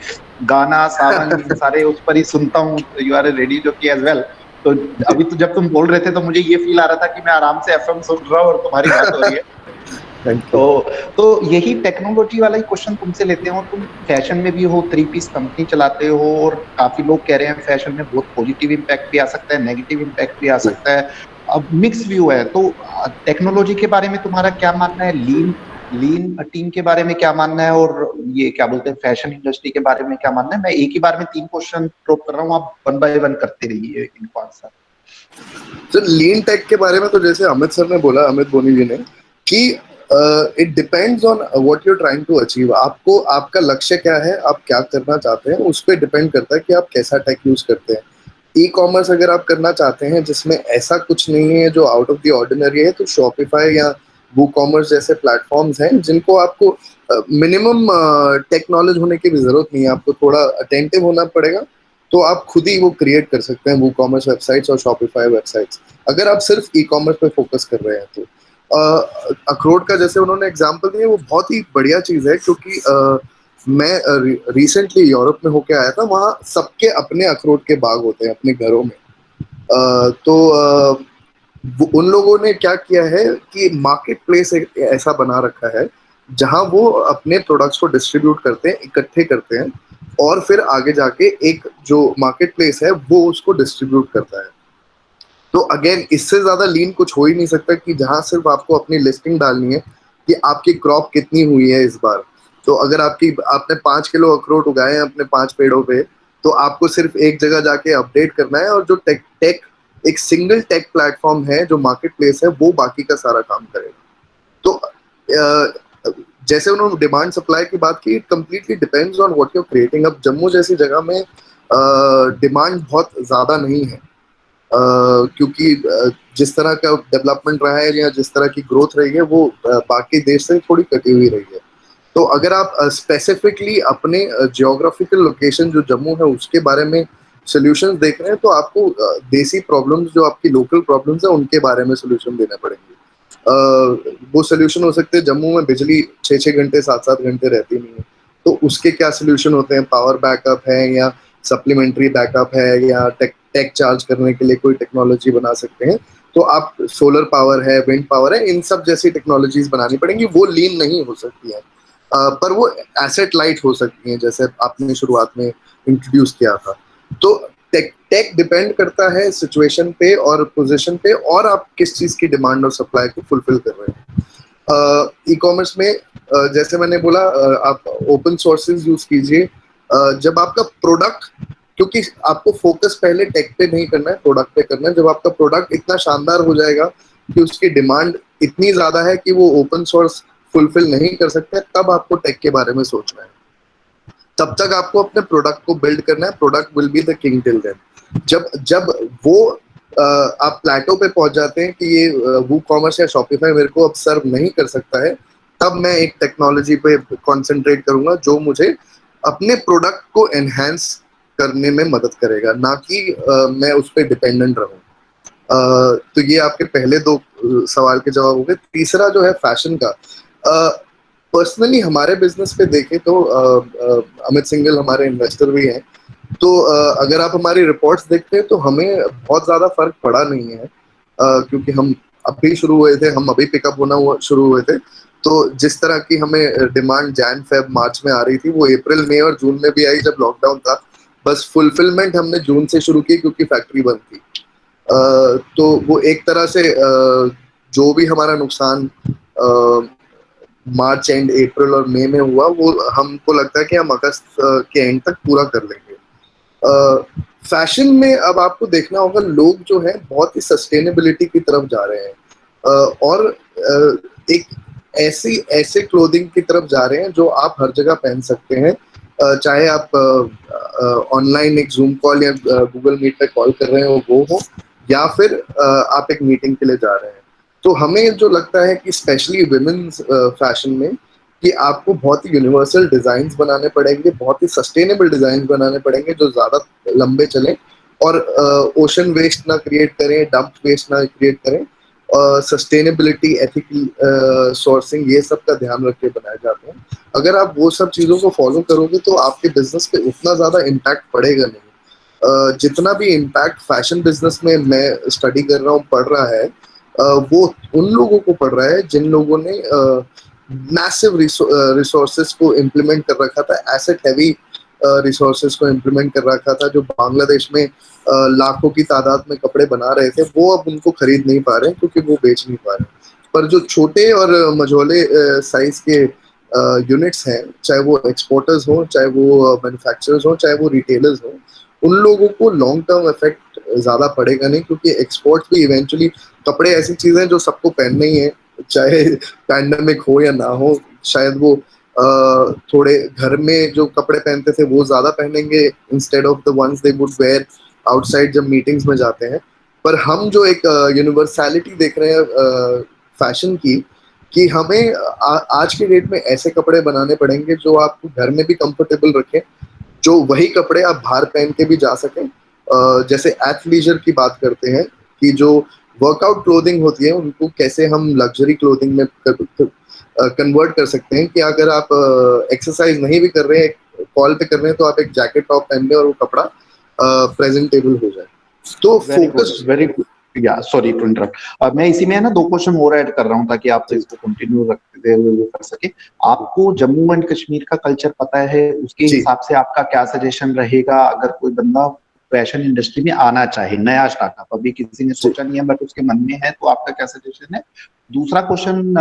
गाना सावन सारे उस पर ही सुनता हूँ, you are a radio jockey as well. तो अभी तो जब तुम बोल रहे थे तो मुझे ये फील आ रहा था कि मैं आराम से एफएम सुन रहा हूँ और तुम्हारी बात हो रही है। तो यही टेक्नोलॉजी वाला ही क्वेश्चन तुमसे लेते हैं। और तुम फैशन में भी हो, 3 पीस कंपनी चलाते हो, और काफी लोग कह रहे हैं फैशन में बहुत पॉजिटिव इम्पैक्ट भी आ सकता है, नेगेटिव इम्पैक्ट भी आ सकता है। अब मिक्स व्यू है, तो टेक्नोलॉजी के बारे में तुम्हारा क्या मानना है, लीन टीम के बारे में क्या मानना है, और ये क्या बोलते हैं फैशन इंडस्ट्री के बारे में क्या मानना है? मैं एक ही बार में 3 क्वेश्चन ड्रॉप कर रहा हूँ, आप 1 बाय 1 करते रहिए इनको आंसर। तो लीन टेक के बारे में तो जैसे अमित सर ने बोला, अमित बोनी जी ने, कि it depends on what you trying to achieve. आपको आपका लक्ष्य क्या है, आप क्या करना चाहते हैं, उस पर डिपेंड करता है कि आप कैसा टेक यूज करते हैं। ई कॉमर्स अगर आप करना चाहते हैं जिसमें ऐसा कुछ नहीं है जो आउट ऑफ द ऑर्डिनरी है, तो शॉपिफाई या वो कॉमर्स जैसे प्लेटफॉर्म्स हैं जिनको आपको मिनिमम टेक नॉलेज होने की भी जरूरत नहीं है, आपको थोड़ा अटेंटिव होना पड़ेगा। तो आप खुद ही वो क्रिएट कर सकते हैं वो कॉमर्स वेबसाइट्स और शॉपिफाई वेबसाइट्स, अगर आप सिर्फ ई कॉमर्स पे फोकस कर रहे हैं तो। अखरोट का जैसे उन्होंने एग्जांपल दिया, वो बहुत ही बढ़िया चीज़ है, क्योंकि मैं रिसेंटली यूरोप में होके आया था। वहाँ सबके अपने अखरोट के बाग होते हैं अपने घरों में। तो उन लोगों ने क्या किया है कि मार्केट प्लेस ऐसा बना रखा है जहां वो अपने प्रोडक्ट्स को डिस्ट्रीब्यूट करते हैं, इकट्ठे करते हैं, और फिर आगे जाके एक जो मार्केट प्लेस है वो उसको डिस्ट्रीब्यूट करता है। तो अगेन इससे ज्यादा लीन कुछ हो ही नहीं सकता कि जहां सिर्फ आपको अपनी लिस्टिंग डालनी है कि आपकी क्रॉप कितनी हुई है इस बार। तो अगर आपने 5 किलो अखरोट उगाए हैं अपने 5 पेड़ों पे, तो आपको सिर्फ एक जगह जाके अपडेट करना है, और जो टेक टेक एक सिंगल टेक प्लेटफॉर्म है जो मार्केट प्लेस है, वो बाकी का सारा काम करेगा। तो जैसे उन्होंने डिमांड सप्लाई की बात की, it completely depends on what you creating. अब जम्मू जैसी जगह में डिमांड बहुत ज्यादा नहीं है, क्योंकि जिस तरह का डेवलपमेंट रहा है या जिस तरह की ग्रोथ रही है, वो बाकी देश से थोड़ी कटी हुई रही है। तो अगर आप स्पेसिफिकली अपने जियोग्राफिकल लोकेशन जो जम्मू है उसके बारे में सोल्यूशंस देख रहे हैं, तो आपको देसी प्रॉब्लम्स जो आपकी लोकल प्रॉब्लम्स है उनके बारे में सोल्यूशन देने पड़ेंगे। वो सोल्यूशन हो सकते हैं, जम्मू में बिजली 6-6 घंटे 7-7 घंटे रहती नहीं है, तो उसके क्या सोल्यूशन होते हैं, पावर बैकअप है या सप्लीमेंट्री बैकअप है, या टेक टेक चार्ज करने के लिए कोई टेक्नोलॉजी बना सकते हैं। तो आप सोलर पावर है, विंड पावर है, इन सब जैसी टेक्नोलॉजीज बनानी पड़ेंगी। वो लीन नहीं हो सकती है, पर वो एसेट लाइट हो सकती हैं, जैसे आपने शुरुआत में इंट्रोड्यूस किया था। तो टेक टेक डिपेंड करता है सिचुएशन पे और पोजीशन पे, और आप किस चीज की डिमांड और सप्लाई को फुलफिल कर रहे हैं। ई कॉमर्स में जैसे मैंने बोला, आप ओपन सोर्सेज यूज कीजिए। जब आपका प्रोडक्ट, क्योंकि आपको फोकस पहले टेक पे नहीं करना है, प्रोडक्ट पे करना है। जब आपका प्रोडक्ट इतना शानदार हो जाएगा कि उसकी डिमांड इतनी ज्यादा है कि वो ओपन सोर्स फुलफिल नहीं कर सकते, तब आपको टेक के बारे में सोचना है। तब तक आपको अपने प्रोडक्ट को बिल्ड करना है। Product will be the king till then. जब जब वो आप प्लेटो पे पहुंच जाते हैं कि ये वो कॉमर्स या शॉपिफाई मेरे को अब सर्व नहीं कर सकता है, तब मैं एक टेक्नोलॉजी पे कंसंट्रेट करूंगा जो मुझे अपने प्रोडक्ट को एनहांस करने में मदद करेगा, ना कि मैं उस पर डिपेंडेंट रहूं। तो ये आपके पहले दो सवाल के जवाब हो गए। तीसरा जो है फैशन का, पर्सनली हमारे बिजनेस पे देखें तो अमित सिंघल हमारे इन्वेस्टर भी हैं। तो अगर आप हमारी रिपोर्ट्स देखते हैं तो हमें बहुत ज़्यादा फर्क पड़ा नहीं है, क्योंकि हम अभी शुरू हुए थे, हम अभी पिकअप होना शुरू हुए थे। तो जिस तरह की हमें डिमांड जैन फेब मार्च में आ रही थी, वो अप्रैल मई और जून में भी आई जब लॉकडाउन था। बस फुलफिलमेंट हमने जून से शुरू की क्योंकि फैक्ट्री बंद थी। तो वो एक तरह से जो भी हमारा नुकसान मार्च एंड अप्रैल और मई में हुआ, वो हमको लगता है कि हम अगस्त के एंड तक पूरा कर लेंगे। फैशन में अब आपको देखना होगा, लोग जो है बहुत ही सस्टेनेबिलिटी की तरफ जा रहे हैं, और एक ऐसे क्लोथिंग की तरफ जा रहे हैं जो आप हर जगह पहन सकते हैं। चाहे आप ऑनलाइन एक जूम कॉल या गूगल मीट पे कॉल कर रहे हो वो हो, या फिर आप एक मीटिंग के लिए जा रहे हैं। तो हमें जो लगता है कि स्पेशली वुमेन्स फैशन में, कि आपको बहुत ही यूनिवर्सल डिजाइन बनाने पड़ेंगे, बहुत ही सस्टेनेबल डिजाइन बनाने पड़ेंगे जो ज्यादा लंबे चलें, और ओशन वेस्ट ना क्रिएट करें, डंप वेस्ट ना क्रिएट करें। सस्टेनेबिलिटी, एथिकल सोर्सिंग, ये सब का ध्यान रख के बनाए जाते हैं। अगर आप वो सब चीज़ों को फॉलो करोगे तो आपके बिजनेस पे उतना ज़्यादा इम्पैक्ट पड़ेगा नहीं। जितना भी इम्पैक्ट फैशन बिजनेस में मैं स्टडी कर रहा हूँ, पढ़ रहा है, वो उन लोगों को पढ़ रहा है जिन लोगों ने मैसिव रिसोर्सेज को इम्प्लीमेंट कर रखा था, एसेट हैवी रिसोर्सेज को इम्प्लीमेंट कर रखा था, जो बांग्लादेश में लाखों की तादाद में कपड़े बना रहे थे, वो अब उनको खरीद नहीं पा रहे हैं क्योंकि वो बेच नहीं पा रहे हैं। पर जो छोटे और मझोले साइज के यूनिट्स हैं, चाहे वो एक्सपोर्टर्स हों, चाहे वो मैन्युफैक्चरर्स हों, चाहे वो रिटेलर्स हों, उन लोगों को लॉन्ग टर्म इफेक्ट ज्यादा पड़ेगा नहीं, क्योंकि एक्सपोर्ट भी इवेंचुअली, कपड़े ऐसी चीजें जो सबको पहनना ही है, चाहे पैंडेमिक हो या ना हो। शायद वो थोड़े घर में जो कपड़े पहनते थे वो ज्यादा पहनेंगे instead of the ones they would wear outside जब मीटिंग्स में जाते हैं। पर हम जो एक यूनिवर्सैलिटी देख रहे हैं फैशन की, कि हमें आज के डेट में ऐसे कपड़े बनाने पड़ेंगे जो आपको घर में भी कंफर्टेबल रखें, जो वही कपड़े आप बाहर पहन के भी जा सकें। जैसे एथलीजर की बात करते हैं कि जो वर्कआउट क्लोथिंग होती है उनको कैसे हम लग्जरी क्लोथिंग में कन्वर्ट कर सकते हैं, कि अगर आप एक्सरसाइज नहीं भी कर रहे हैं, कॉल पे कर रहे हैं, तो आप एक जैकेट टॉप पहन लें और वो कपड़ा प्रेजेंटेबल हो जाए। तो फोकस वेरी गुड। या सॉरी टू इंटरप्ट, मैं इसी में है ना 2 क्वेश्चन और ऐड कर रहा हूँ ताकि आप इसको कंटिन्यू रखते हुए वो कर सके। आपको जम्मू एंड कश्मीर का कल्चर पता है, उसके हिसाब से आपका क्या सजेशन रहेगा अगर कोई बंदा फैशन इंडस्ट्री में आना चाहे, नया स्टार्टअप, अभी किसी ने सोचा नहीं है बट उसके मन में है, तो आपका क्या सजेशन है? दूसरा क्वेश्चन,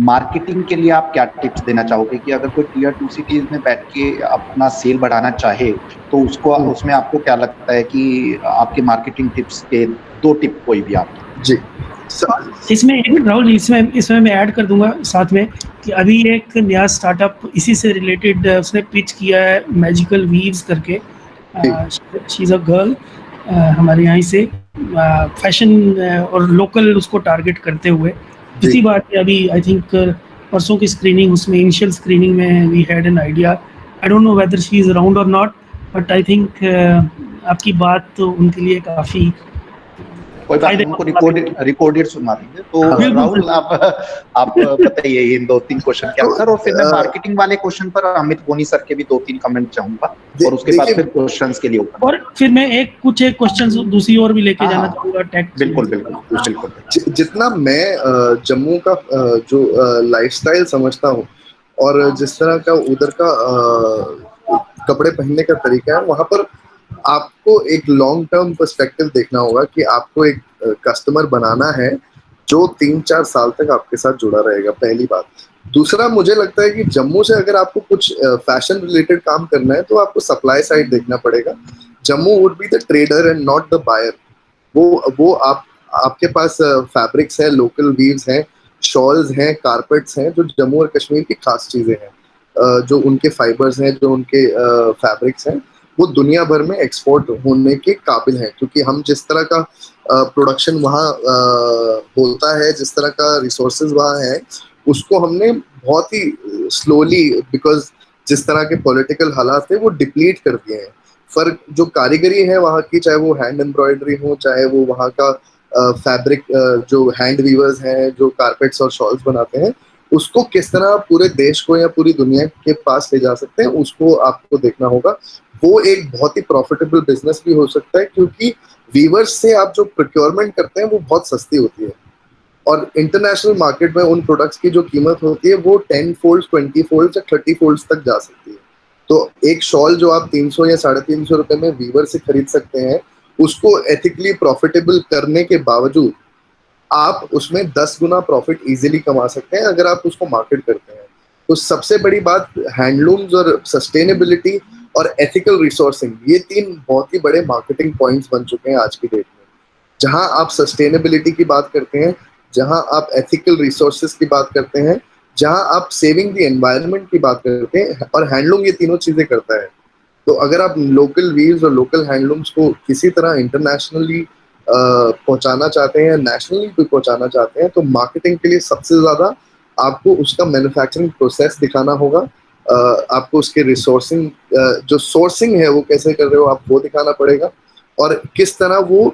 मार्केटिंग के लिए आप क्या टिप्स देना चाहोगे कि अगर कोई टियर 2 सिटीज में बैठ के अपना सेल बढ़ाना चाहे तो उसको, उसमें आपको क्या लगता है कि आपके मार्केटिंग टिप्स के 2 टिप कोई भी आप? जी, इसमें राहुल, इसमें मैं ऐड कर दूंगा साथ में कि अभी एक नया स्टार्टअप इसी से रिलेटेड उसने पिच किया है, मैजिकल वीव्स करके। शी इज़ अ गर्ल हमारे यहाँ से, फैशन और लोकल उसको टारगेट करते हुए। इसी बात अभी आई थिंक परसों की स्क्रीनिंग, उसमें इनिशियल स्क्रीनिंग में we had an idea. I don't know whether she is around और नॉट, बट आई थिंक आपकी बात तो उनके लिए काफ़ी, कोई बात नहीं, उनको रिकॉर्डेड सुना देंगे। तो राहुल आप बताइए इन 2-3 क्वेश्चन के आंसर, और फिर मैं मार्केटिंग वाले क्वेश्चन पर अमित गोनी सर के भी 2-3 कमेंट चाहूंगा, और उसके बाद फिर क्वेश्चंस के लिए ओपन, और फिर मैं कुछ क्वेश्चंस दूसरी ओर भी लेके जाना चाहूंगा टेक। बिल्कुल। जितना मैं जम्मू का जो लाइफस्टाइल समझता हूँ और जिस तरह का उधर का कपड़े पहनने का तरीका है, वहां पर आपको एक लॉन्ग टर्म पर्सपेक्टिव देखना होगा कि आपको एक कस्टमर बनाना है जो 3-4 साल तक आपके साथ जुड़ा रहेगा, पहली बात। दूसरा, मुझे लगता है कि जम्मू से अगर आपको कुछ फैशन रिलेटेड काम करना है तो आपको सप्लाई साइड देखना पड़ेगा। Jammu would be the trader and not the buyer. वो आपके पास फैब्रिक्स है, लोकल वीव्स हैं, शॉल्स हैं, कारपेट्स हैं, जो जम्मू और कश्मीर की खास चीजें हैं। जो उनके फाइबर्स हैं, जो उनके फैब्रिक्स हैं, वो दुनिया भर में एक्सपोर्ट होने के काबिल हैं, क्योंकि हम जिस तरह का प्रोडक्शन वहाँ होता है, जिस तरह का रिसोर्सेज वहाँ है, उसको हमने बहुत ही स्लोली, बिकॉज जिस तरह के पॉलिटिकल हालात थे, वो डिप्लीट कर दिए हैं। फर्क जो कारीगरी है वहाँ की, चाहे वो हैंड एम्ब्रॉयडरी हो, चाहे वो वहाँ का फैब्रिक, जो हैंड वीवर्स हैं, जो कारपेट्स और शॉल्स बनाते हैं, उसको किस तरह पूरे देश को या पूरी दुनिया के पास ले जा सकते हैं, उसको आपको देखना होगा। वो एक बहुत ही प्रॉफिटेबल बिजनेस भी हो सकता है, क्योंकि वीवर्स से आप जो प्रोक्योरमेंट करते हैं वो बहुत सस्ती होती है, और इंटरनेशनल मार्केट में उन प्रोडक्ट्स की जो कीमत होती है वो 10 फोल्ड, 20 फोल्ड या 30 फोल्ड तक जा सकती है। तो एक शॉल जो आप 300 या 350 रुपए में वीवर से खरीद सकते हैं, उसको एथिकली प्रॉफिटेबल करने के बावजूद आप उसमें 10 गुना प्रॉफिट इजीली कमा सकते हैं अगर आप उसको मार्केट करते हैं। तो सबसे बड़ी बात, हैंडलूम्स और सस्टेनेबिलिटी और एथिकल रिसोर्सिंग, ये 3 बहुत ही बड़े मार्केटिंग पॉइंट्स बन चुके हैं आज की डेट में। जहां आप सस्टेनेबिलिटी की बात करते हैं, जहां आप एथिकल रिसोर्सेज की बात करते हैं, जहां आप सेविंग द एनवायरनमेंट की बात करते हैं, और हैंडलूम ये तीनों चीजें करता है। तो अगर आप लोकल वीव्स और लोकल हैंडलूम्स को किसी तरह इंटरनेशनली पहुंचाना चाहते हैं, नेशनली भी पहुंचाना चाहते हैं, तो मार्केटिंग के लिए सबसे ज्यादा आपको उसका मैन्युफैक्चरिंग प्रोसेस दिखाना होगा। आपको उसके रिसोर्सिंग, जो सोर्सिंग है वो कैसे कर रहे हो आप, वो दिखाना पड़ेगा, और किस तरह वो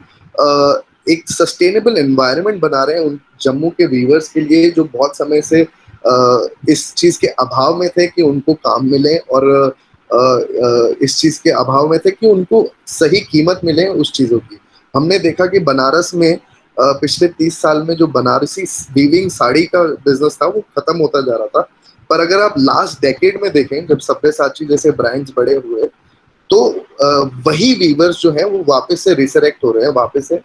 एक सस्टेनेबल एनवायरनमेंट बना रहे हैं उन जम्मू के वीवर्स के लिए, जो बहुत समय से इस चीज के अभाव में थे कि उनको काम मिले, और इस चीज के अभाव में थे कि उनको सही कीमत मिले उस चीजों की। हमने देखा कि बनारस में पिछले 30 साल में जो बनारसी वीविंग साड़ी का बिजनेस था वो खत्म होता जा रहा था, पर अगर आप लास्ट डेकेड में देखें, जब सब्यसाची जैसे ब्रांड्स बड़े हुए, तो वही वीवर्स जो हैं वो वापस से रिसरेक्ट हो रहे हैं, वापस से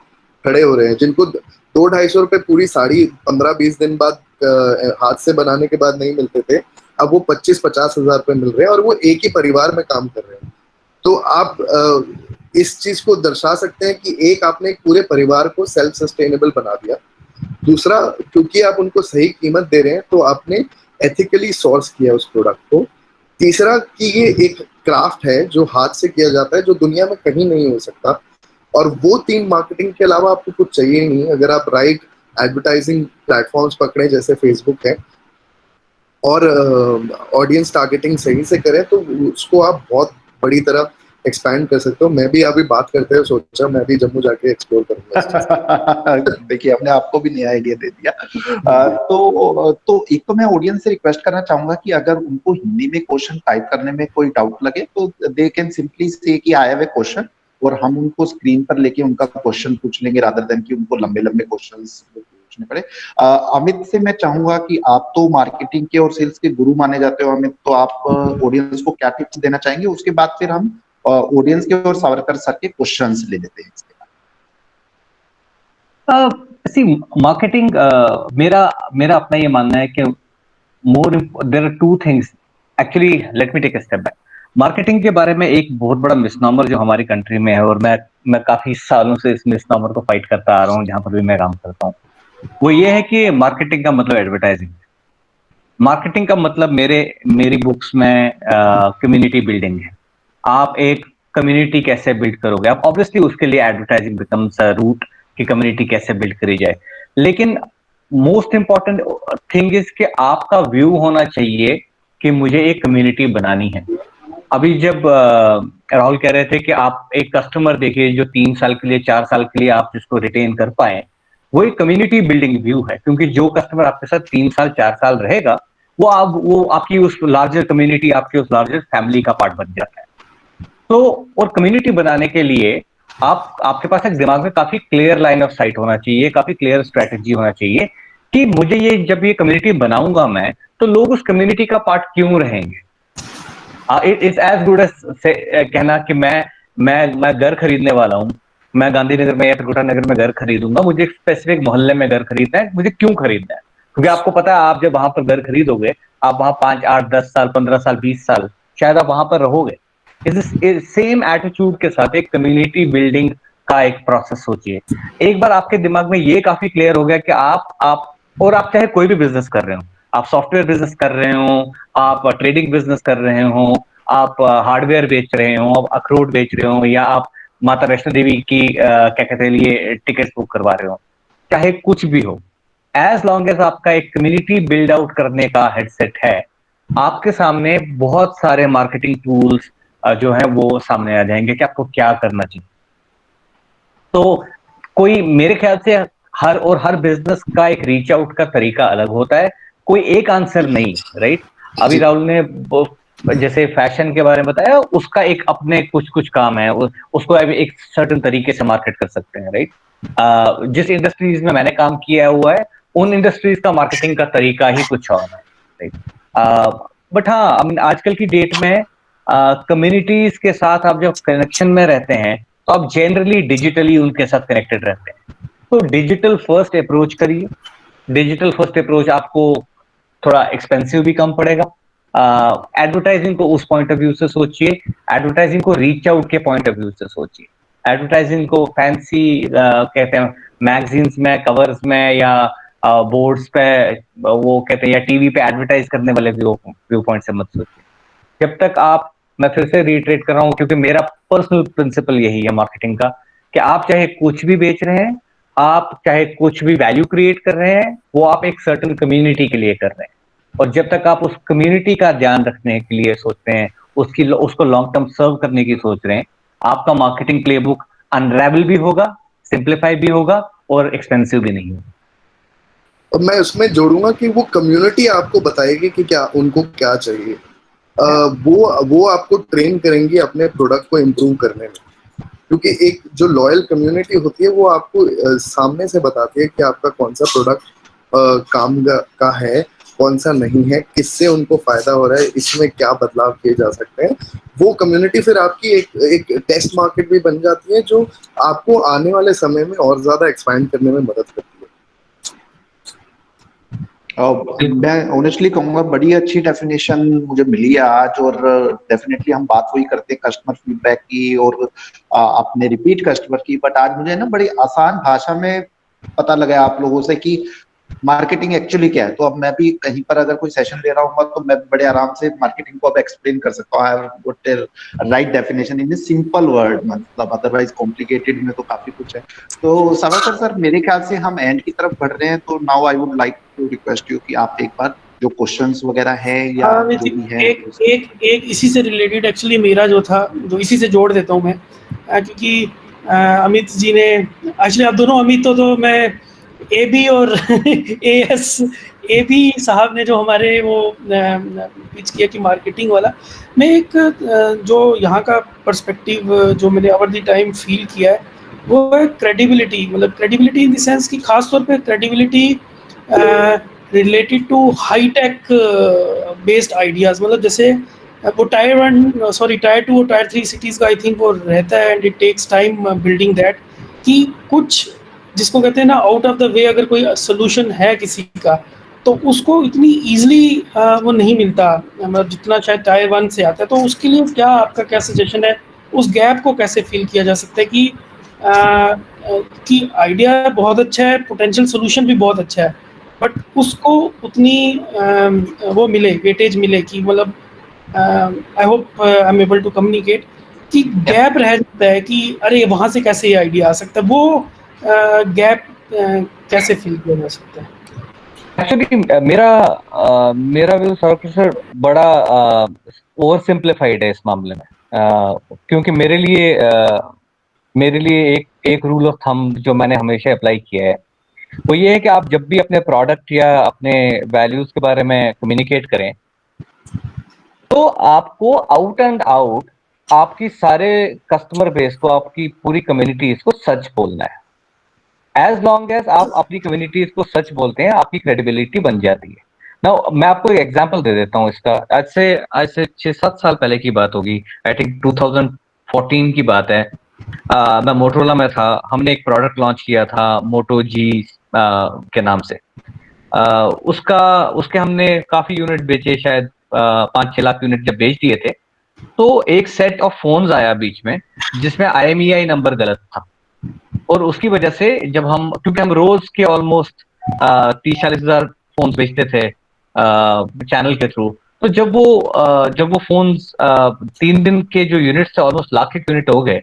खड़े हो रहे हैं। जिनको 200-250 रुपए पूरी साड़ी 15-20 दिन बाद हाथ से बनाने के बाद नहीं मिलते थे, अब वो 25-50 हजार रुपए मिल रहे हैं, और वो एक ही परिवार में काम कर रहे हैं। तो आप इस चीज को दर्शा सकते हैं कि एक, आपने एक पूरे परिवार को सेल्फ सस्टेनेबल बना दिया। दूसरा, क्योंकि आप उनको सही कीमत दे रहे हैं तो आपने एथिकली सोर्स किया उस प्रोडक्ट को। तीसरा, कि ये एक क्राफ्ट है जो हाथ से किया जाता है, जो दुनिया में कहीं नहीं हो सकता। और वो 3 मार्केटिंग के अलावा आपको कुछ चाहिए ही नहीं। अगर आप राइट एडवर्टाइजिंग प्लेटफॉर्म्स पकड़े जैसे फेसबुक है, और ऑडियंस टारगेटिंग सही से करें, तो उसको आप बहुत बड़ी तरह एक्सपैंड कर सकते हो। मैं भी अभी बात करते हुए सोचा मैं भी जम्मू जाके एक्सप्लोर करूंगा इस चीज देखिए, हमने आपको भी नया आइडिया दे दिया। को। तो एक तो मैं ऑडियंस से रिक्वेस्ट करना चाहूंगा कि अगर उनको हिंदी में क्वेश्चन टाइप करने में कोई डाउट लगे तो दे कैन सिंपली से कि आई हैव ए क्वेश्चन, और हम उनको स्क्रीन पर लेके उनका क्वेश्चन पूछ लेंगे, रादर देन कि उनको लंबे लंबे क्वेश्चंस पूछने पड़े। अमित से मैं चाहूंगा कि आप तो मार्केटिंग के और सेल्स के गुरु माने जाते हो अमित, तो आप ऑडियंस को क्या टिप्स देना चाहेंगे? उसके बाद फिर हम ऑडियंस के और सावरकर सर के क्वेश्चंस ले लेते हैं इसके सी मार्केटिंग, मेरा मेरा अपना ये मानना है कि more there are two things actually. Let me take a step back. Marketing के बारे में एक बहुत बड़ा मिसनॉमर जो हमारी कंट्री में है, और मैं काफी सालों से इस मिसनॉमर को फाइट करता आ रहा हूँ जहां पर भी मैं काम करता हूँ, वो ये है कि मार्केटिंग का मतलब एडवर्टाइजिंग। मार्केटिंग का मतलब मेरी बुक्स में कम्युनिटी बिल्डिंग है। आप एक कम्युनिटी कैसे बिल्ड करोगे? आप ऑब्वियसली उसके लिए एडवर्टाइजिंग बिकम्स अ रूट कि कम्युनिटी कैसे बिल्ड करी जाए। लेकिन मोस्ट इंपॉर्टेंट थिंग इज कि आपका व्यू होना चाहिए कि मुझे एक कम्युनिटी बनानी है। अभी जब राहुल कह रहे थे कि आप एक कस्टमर देखिए जो 3 साल के लिए 4 साल के लिए आप जिसको रिटेन कर पाए, वो एक कम्युनिटी बिल्डिंग व्यू है। क्योंकि जो कस्टमर आपके साथ 3 साल 4 साल रहेगा, वो आपकी उस लार्जर कम्युनिटी, आपकी उस लार्जर फैमिली का पार्ट बन जाता है। तो और कम्युनिटी बनाने के लिए आपके पास एक दिमाग में काफी क्लियर लाइन ऑफ साइट होना चाहिए, काफी क्लियर स्ट्रेटजी होना चाहिए कि मुझे जब ये कम्युनिटी बनाऊंगा मैं, तो लोग उस कम्युनिटी का पार्ट क्यों रहेंगे। इट्स एज गुड एज कहना कि मैं घर खरीदने वाला हूँ, मैं गांधीनगर में या त्रिकुटा नगर में घर खरीदूंगा, मुझे एक स्पेसिफिक मोहल्ले में घर खरीदना है, मुझे क्यों खरीदना है? क्योंकि आपको पता है आप जब वहां पर घर खरीदोगे, आप वहां 5 8 10 साल 15 साल 20 साल शायद आप वहां पर रहोगे। इस सेम एटीट्यूड के साथ एक कम्युनिटी बिल्डिंग का एक प्रोसेस सोचिए। एक बार आपके दिमाग में ये काफी क्लियर हो गया कि आप चाहे कोई भी बिजनेस कर रहे हो, आप सॉफ्टवेयर बिजनेस कर रहे हो, आप ट्रेडिंग बिजनेस कर रहे हो, आप हार्डवेयर बेच रहे हो, आप अखरोट बेच रहे हो, या आप माता वैष्णो देवी की क्या कहते हैं ये टिकट बुक करवा रहे हो, चाहे कुछ भी हो, एज लॉन्ग एज आपका एक कम्युनिटी बिल्ड आउट करने का हेडसेट है, आपके सामने बहुत सारे मार्केटिंग टूल्स जो है वो सामने आ जाएंगे कि आपको क्या करना चाहिए। तो कोई मेरे ख्याल से हर बिजनेस का एक रीच आउट का तरीका अलग होता है, कोई एक आंसर नहीं, राइट? अभी जी। राहुल ने जैसे फैशन के बारे में बताया, उसका एक अपने कुछ कुछ काम है, उसको अभी एक सर्टेन तरीके से मार्केट कर सकते हैं, राइट? जिस इंडस्ट्रीज में मैंने काम किया हुआ है, उन इंडस्ट्रीज का मार्केटिंग का तरीका ही कुछ और है, राइट? बट हाँ, आजकल की डेट में कम्युनिटीज के साथ आप जब कनेक्शन में रहते हैं, तो आप जनरली डिजिटली उनके साथ कनेक्टेड रहते हैं। तो डिजिटल फर्स्ट अप्रोच करिए। डिजिटल फर्स्ट अप्रोच आपको थोड़ा एक्सपेंसिव भी कम पड़ेगा। एडवर्टाइजिंग को उस पॉइंट ऑफ व्यू से सोचिए, एडवर्टाइजिंग को रीच आउट के पॉइंट ऑफ व्यू से सोचिए। एडवर्टाइजिंग को फैंसी कहते हैं मैगजीन्स में कवर्स में या बोर्ड्स पे वो कहते हैं या टीवी पे एडवर्टाइज करने वाले व्यू पॉइंट से मत सोचिए। जब तक आप, मैं फिर से रिट्रेट कर रहा हूं क्योंकि मेरा पर्सनल प्रिंसिपल यही है मार्केटिंग का, कि आप चाहे कुछ भी बेच रहे हैं, आप चाहे कुछ भी वैल्यू क्रिएट कर रहे हैं, वो आप एक सर्टेन कम्युनिटी के लिए कर रहे हैं। और जब तक आप उस कम्युनिटी का ध्यान रखने के लिए सोचते हैं, उसको लॉन्ग टर्म सर्व करने की सोच रहे हैं, आपका मार्केटिंग प्लेबुक अनरेवल भी होगा, सिंप्लीफाई भी होगा, और एक्सपेंसिव भी नहीं होगा। और मैं उसमें जोड़ूंगा कि वो कम्युनिटी आपको बताएगी कि क्या उनको क्या चाहिए। वो आपको ट्रेन करेंगी अपने प्रोडक्ट को इम्प्रूव करने में। क्योंकि एक जो लॉयल कम्युनिटी होती है वो आपको सामने से बताती है कि आपका कौन सा प्रोडक्ट काम का है, कौन सा नहीं है, किससे उनको फायदा हो रहा है, इसमें क्या बदलाव किए जा सकते हैं। वो कम्युनिटी फिर आपकी एक टेस्ट मार्केट भी बन जाती है, जो आपको आने वाले समय में और ज्यादा एक्सपैंड करने में मदद करती है। मैं ऑनेस्टली कहूंगा बड़ी अच्छी डेफिनेशन मुझे मिली है आज, और डेफिनेटली हम बात वही करते हैं कस्टमर फीडबैक की और अपने रिपीट कस्टमर की, बट आज मुझे ना बड़ी आसान भाषा में पता लगा आप लोगों से कि मार्केटिंग एक्चुअली क्या है। तो अब मैं भी कहीं पर अगर कोई सेशन दे रहा हूँ तो मैं बड़े आराम से मार्केटिंग को अब एक्सप्लेन कर सकता हूँ। I have good right definition in simple word, मतलब अदरवाइज कॉम्प्लिकेटेड में तो काफी कुछ है। तो सावरकर सर, मेरे ख्याल से हम एंड की तरफ बढ़ रहे हैं, तो now I would like to request you कि आप एक बार जो क्वेश्चंस वगैरह है या हाँ, जो बेसिक भी है एक एक एक इसी से रिलेटेड एक्चुअली मेरा जो था, जो इसी से जोड़ देता हूँ मैं, क्योंकि अमित जी ने, एक्चुअली आप दोनों अमित तो मैं ए बी और ए एस, ए बी साहब ने जो हमारे वो पिच किया कि मार्केटिंग वाला, मैं एक जो यहाँ का पर्सपेक्टिव जो मैंने ओवर द टाइम फील किया है, वो है क्रेडिबिलिटी। मतलब क्रेडिबिलिटी इन द सेंस कि खास तौर पे credibility related to high tech based ideas. मतलब जैसे वो tier one, sorry tier two और टायर थ्री सिटीज़ का आई थिंक वो रहता है, and it takes time building that, कि कुछ जिसको कहते हैं ना आउट ऑफ द वे अगर कोई सोल्यूशन है किसी का, तो उसको इतनी ईजिली वो नहीं मिलता, मतलब जितना शायद टायर वन से आता है। तो उसके लिए क्या आपका क्या सजेशन है, उस गैप को कैसे फिल किया जा सकता है कि आइडिया बहुत अच्छा है, पोटेंशियल सोल्यूशन भी बहुत अच्छा है, बट उसको उतनी वो मिले, वेटेज मिले कि मतलब I hope I am able to communicate, कि गैप रह जाता है कि अरे वहाँ से कैसे ये आइडिया आ सकता है, वो गैप कैसे फिल किया जा सकता है? एक्चुअली मेरा व्यू सर बड़ा ओवर सिंप्लीफाइड है इस मामले में। क्योंकि मेरे लिए एक रूल ऑफ थंब जो मैंने हमेशा अप्लाई किया है, वो ये है कि आप जब भी अपने प्रोडक्ट या अपने वैल्यूज के बारे में कम्युनिकेट करें, तो आपको आउट एंड आउट आपकी सारे कस्टमर बेस को, आपकी पूरी कम्युनिटीज को सच बोलना है। एज लॉन्ग एज आप अपनी कम्युनिटीज को सच बोलते हैं, आपकी क्रेडिबिलिटी बन जाती है। ना मैं आपको एक एग्जांपल दे देता हूँ इसका। आज से 6-7 साल पहले की बात होगी, आई थिंक 2014 की बात है। मैं मोटरोला में था, हमने एक प्रोडक्ट लॉन्च किया था मोटो जी के नाम से। उसके हमने काफी यूनिट बेचे, शायद 5-6 लाख यूनिट जब बेच दिए थे, तो एक सेट ऑफ फोन्स आया बीच में जिसमें IMEI नंबर गलत था। और उसकी वजह से जब क्योंकि हम रोज के ऑलमोस्ट 30-40 हजार फोन बेचते थे चैनल के थ्रू, तो जब वो फोन्स 3 दिन के जो यूनिट्स थे ऑलमोस्ट लाख एक यूनिट हो गए,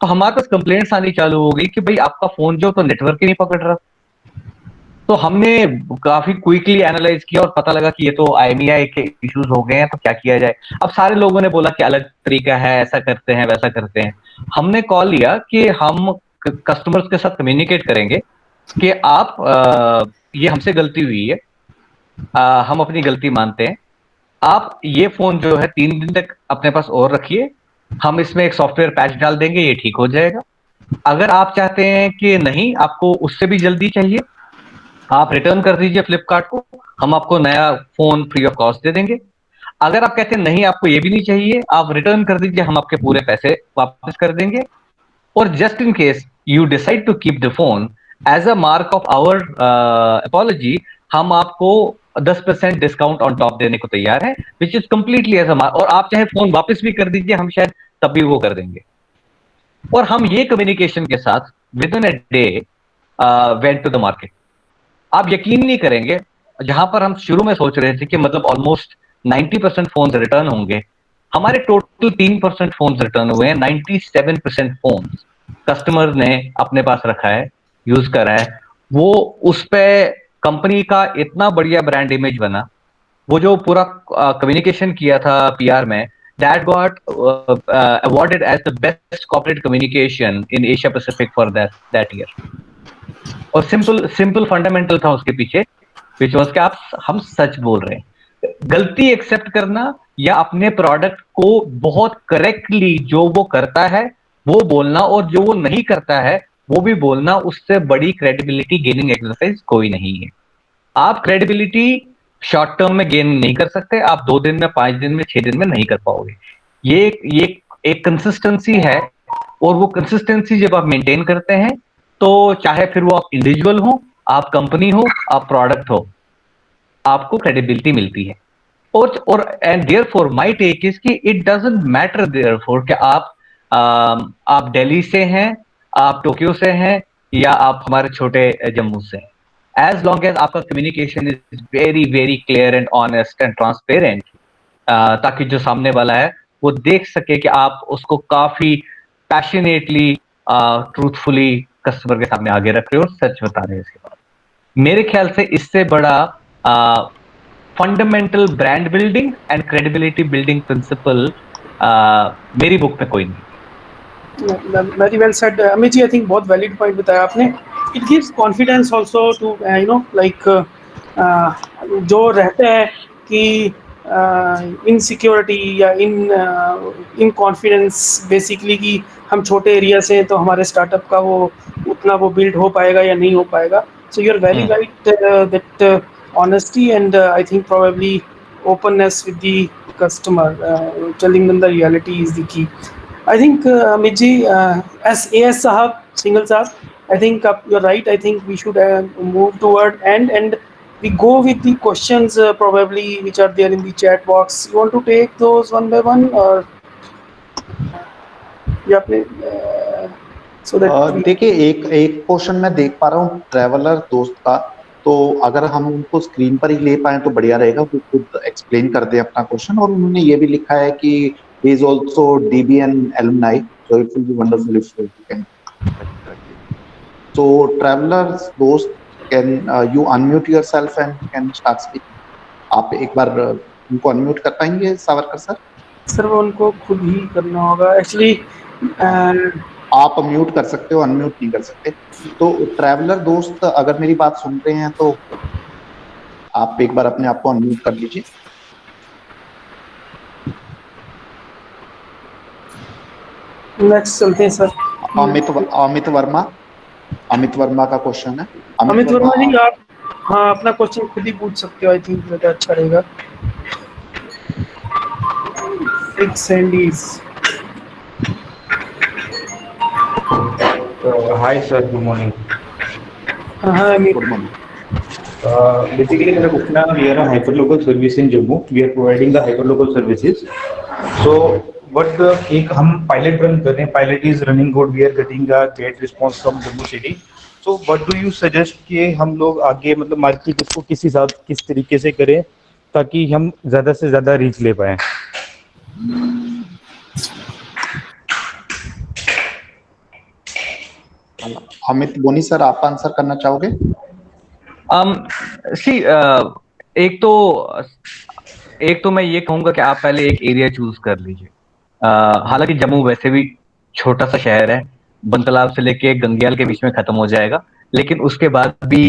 तो हमारे पास कंप्लेंट्स आनी चालू हो गई कि भाई आपका फोन जो तो नेटवर्क ही नहीं पकड़ रहा। तो हमने काफी क्विकली एनालाइज किया और पता लगा कि ये तो IMEI के इश्यूज हो गए हैं, तो क्या किया जाए। अब सारे लोगों ने बोला कि अलग तरीका है, ऐसा करते हैं वैसा करते हैं। हमने कॉल लिया कि हम कस्टमर्स के साथ कम्युनिकेट करेंगे कि आप ये हमसे गलती हुई है, हम अपनी गलती मानते हैं, आप ये फोन जो है 3 दिन तक अपने पास और रखिए, हम इसमें एक सॉफ्टवेयर पैच डाल देंगे, ये ठीक हो जाएगा। अगर आप चाहते हैं कि नहीं, आपको उससे भी जल्दी चाहिए, आप रिटर्न कर दीजिए फ्लिपकार्ट को, हम आपको नया फोन फ्री ऑफ कॉस्ट दे देंगे। अगर आप कहते हैं नहीं आपको ये भी नहीं चाहिए, आप रिटर्न कर दीजिए, हम आपके पूरे पैसे वापस कर देंगे। और just in case you decide to keep the phone, as a mark of our apology, हम आपको 10% डिस्काउंट ऑन टॉप देने को तैयार है, which is completely as a mark. और आप चाहे फोन वापस भी कर दीजिए, हम शायद तब भी वो कर देंगे। और हम ये कम्युनिकेशन के साथ within a day went to the market. आप यकीन नहीं करेंगे, जहां पर हम शुरू में सोच रहे थे कि मतलब ऑलमोस्ट 90% फोन रिटर्न होंगे, हमारे टोटल 3% फोन रिटर्न हुए हैं। 97% फोन कस्टमर ने अपने पास रखा है, यूज करा है। वो उस पे कंपनी का इतना बढ़िया ब्रांड इमेज बना, वो जो पूरा कम्युनिकेशन किया था PR में, that got awarded as the best corporate communication in Asia Pacific for that year. और सिंपल सिंपल फंडामेंटल था उसके पीछे, विच वाज कि हम सच बोल रहे हैं। गलती एक्सेप्ट करना या अपने प्रोडक्ट को बहुत करेक्टली जो वो करता है वो बोलना, और जो वो नहीं करता है वो भी बोलना, उससे बड़ी क्रेडिबिलिटी गेनिंग एक्सरसाइज कोई नहीं है। आप क्रेडिबिलिटी शॉर्ट टर्म में गेन नहीं कर सकते, आप 2 दिन में, 5 दिन में, 6 दिन में नहीं कर पाओगे। ये एक कंसिस्टेंसी है, और वो कंसिस्टेंसी जब आप मेंटेन करते हैं, तो चाहे फिर वो आप इंडिविजुअल हो, आप कंपनी हो, आप प्रोडक्ट हो, आपको क्रेडिबिलिटी मिलती है। और and therefore my take is कि इट डजंट मैटर देयरफॉर कि आप दिल्ली से हैं, आप टोक्यो से हैं, या आप हमारे छोटे जम्मू से हैं। एज लॉन्ग एज आपका communication is very very clear and honest and transparent, ताकि जो सामने वाला है वो देख सके कि आप उसको काफी पैशनेटली ट्रूथफुली कस्टमर के सामने आगे रख रहे हो और सच बता रहे हो। इसके बाद मेरे ख्याल से इससे बड़ा fundamental brand building and credibility building principle मेरी बुक में कोई नहीं। Very well said Amit ji, I think बहुत वैलिड पॉइंट बताया आपने। It gives confidence also to like जो रहते हैं कि इनसिक्योरिटी या इन कॉन्फिडेंस बेसिकली कि हम छोटे एरिया से हैं तो हमारे स्टार्टअप का वो उतना वो बिल्ड हो पाएगा या नहीं हो पाएगा। So you are very right that honesty and I think probably openness with the customer, telling them the reality is the key. I think Amit ji, as AS Sahab, Singhal Sahab, I think you're right. I think we should move toward and we go with the questions probably which are there in the chat box. You want to take those one by one or yeah, so that देखिए एक question मैं देख पा रहा हूँ traveller दोस्त का, तो अगर हम उनको स्क्रीन पर ही ले पाए तो बढ़िया रहेगा, वो खुद एक्सप्लेन कर दे अपना क्वेश्चन। और उन्होंने ये भी लिखा है कि he is also DBN alumni, so it will be wonderful if you can. So travelers दोस्त, can you unmute yourself and can start speaking? आप एक बार उनको अनम्यूट कर पाएंगे सावरकर सर? सर वो उनको खुद ही करना होगा एक्चुअली। आप म्यूट कर सकते हो, अनम्यूट नहीं कर सकते। तो ट्रैवलर दोस्त अगर मेरी बात सुन रहे हैं तो आप एक बार अपने आप को अनम्यूट कर लीजिए। नेक्स्ट चलते हैं सर। अमित वर्मा का क्वेश्चन है। अमित वर्मा जी आप हाँ अपना क्वेश्चन खुद ही पूछ सकते हो, आई थिंक ज़्यादा अच्छा रहेगा। Hi sir, good morning. हाँ अमित। Good morning. Basically, मेरा पूछना, we are a hyperlocal service in Jammu. We are providing the hyperlocal services. So, what the एक हम pilot run कर रहे हैं, pilot is running good. We are getting a great response from Jammu city. So, what do you suggest कि हम लोग आगे मतलब मार्केट इसको किस तरीके से करें ताकि हम ज़्यादा से ज़्यादा रीच ले पाएं? अमित बोनी सर, आप आंसर करना चाहोगे? एक तो मैं ये कहूंगा कि आप पहले एक एरिया चूज कर लीजिए। हालांकि जम्मू वैसे भी छोटा सा शहर है, बनतलाब से लेके गंगेयाल के बीच में खत्म हो जाएगा, लेकिन उसके बाद भी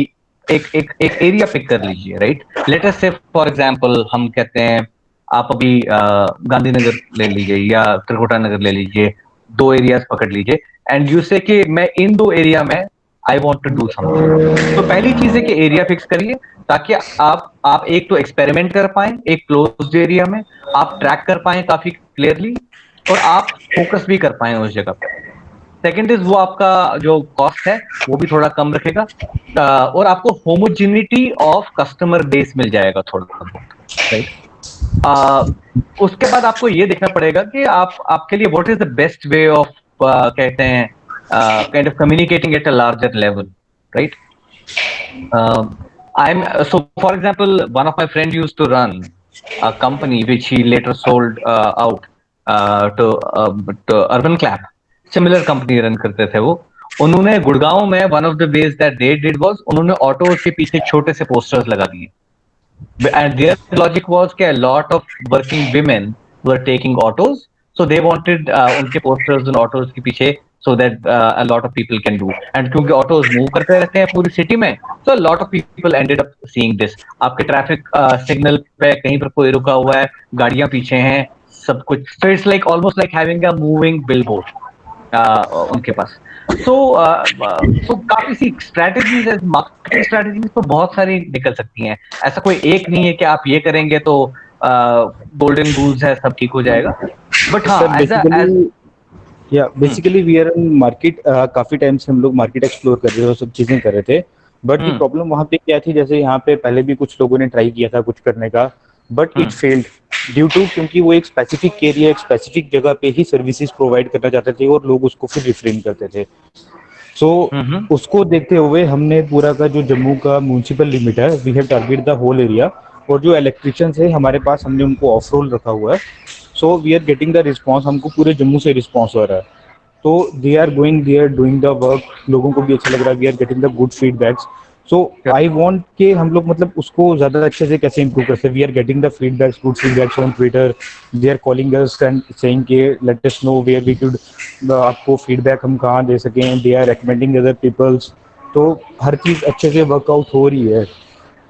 एक एरिया पिक कर लीजिए, राइट। लेट अस से फॉर एग्जांपल हम कहते हैं आप अभी गांधीनगर ले लीजिए या त्रिकुटा नगर ले लीजिए, 2 एरियाज पकड़ लीजिए एंड यू से कि मैं इन 2 एरिया में I want to do something. तो पहली चीज है कि एरिया फिक्स करिए ताकि आप एक तो एक्सपेरिमेंट कर पाए एक क्लोज्ड एरिया में, आप ट्रैक कर पाए काफी क्लियरली और आप फोकस भी कर पाए उस जगह पे। सेकंड इज वो आपका जो कॉस्ट है वो भी थोड़ा कम रखेगा और आपको होमोजेनिटी ऑफ कस्टमर बेस मिल जाएगा थोड़ा बहुत, राइट। उसके बाद आपको ये देखना पड़ेगा कि आपके लिए what is the best way of कहते हैं kind of communicating at a larger level, right? So for example, one of my friends used to run a company which he later sold out to Urban Clap. Similar company run करते थे वो। उन्होंने गुड़गांव में one of the ways that they did was उन्होंने auto के पीछे छोटे से पोस्टर्स लगा दिए and their logic was कि a lot of working women were taking autos, so they wanted उनके posters उन autos के पीछे so that a lot of people can do, and क्योंकि autos move करते रहते हैं पूरी city में, so a lot of people ended up seeing this। आपके traffic signal पे कहीं पर कोई रुका हुआ है, गाड़ियां पीछे हैं, सब कुछ, so it's like almost like having a moving billboard उनके पास। so काफी सी स्ट्रेटजीज है, मार्केटिंग स्ट्रेटजीज तो बहुत सारी निकल सकती हैं, ऐसा कोई एक नहीं है कि आप ये करेंगे तो गोल्डन रूल्स है सब ठीक हो जाएगा। बट हाँ basically we are in market, काफी टाइम से हम लोग मार्केट एक्सप्लोर कर रहे थे, सब चीजें कर रहे थे, बट दी प्रॉब्लम वहाँ पे क्या थी, जैसे यहाँ पे पहले भी कुछ लोगों ने ट्राई किया था कुछ करने का, but it failed due to, क्योंकि वो एक स्पेसिफिक एरिया, एक स्पेसिफिक जगह पे ही सर्विसेज प्रोवाइड करना चाहते थे और लोग उसको फिर रिफ्रेन करते थे। सो उसको देखते हुए हमने पूरा का जो जम्मू का म्यूनसिपल लिमिट है, we have target the whole area, और जो इलेक्ट्रिशियंस है हमारे पास, हमने उनको ऑफ रोल रखा हुआ है। So we are getting the response, हमको पूरे जम्मू से रिस्पॉन्स हो रहा है। तो they are going, they are doing the work, लोगों को भी अच्छा लग रहा है, we are getting the good feedbacks. So I want कि हम लोग मतलब उसको ज़्यादा अच्छे से कैसे इंप्रूव कर सकते, we are getting the feedbacks, good feedbacks on Twitter, they are calling us and saying के let us know where we could, आपको फीडबैक हम कहाँ दे सकें, they are recommending other peoples. तो हर चीज़ अच्छे से वर्कआउट हो रही है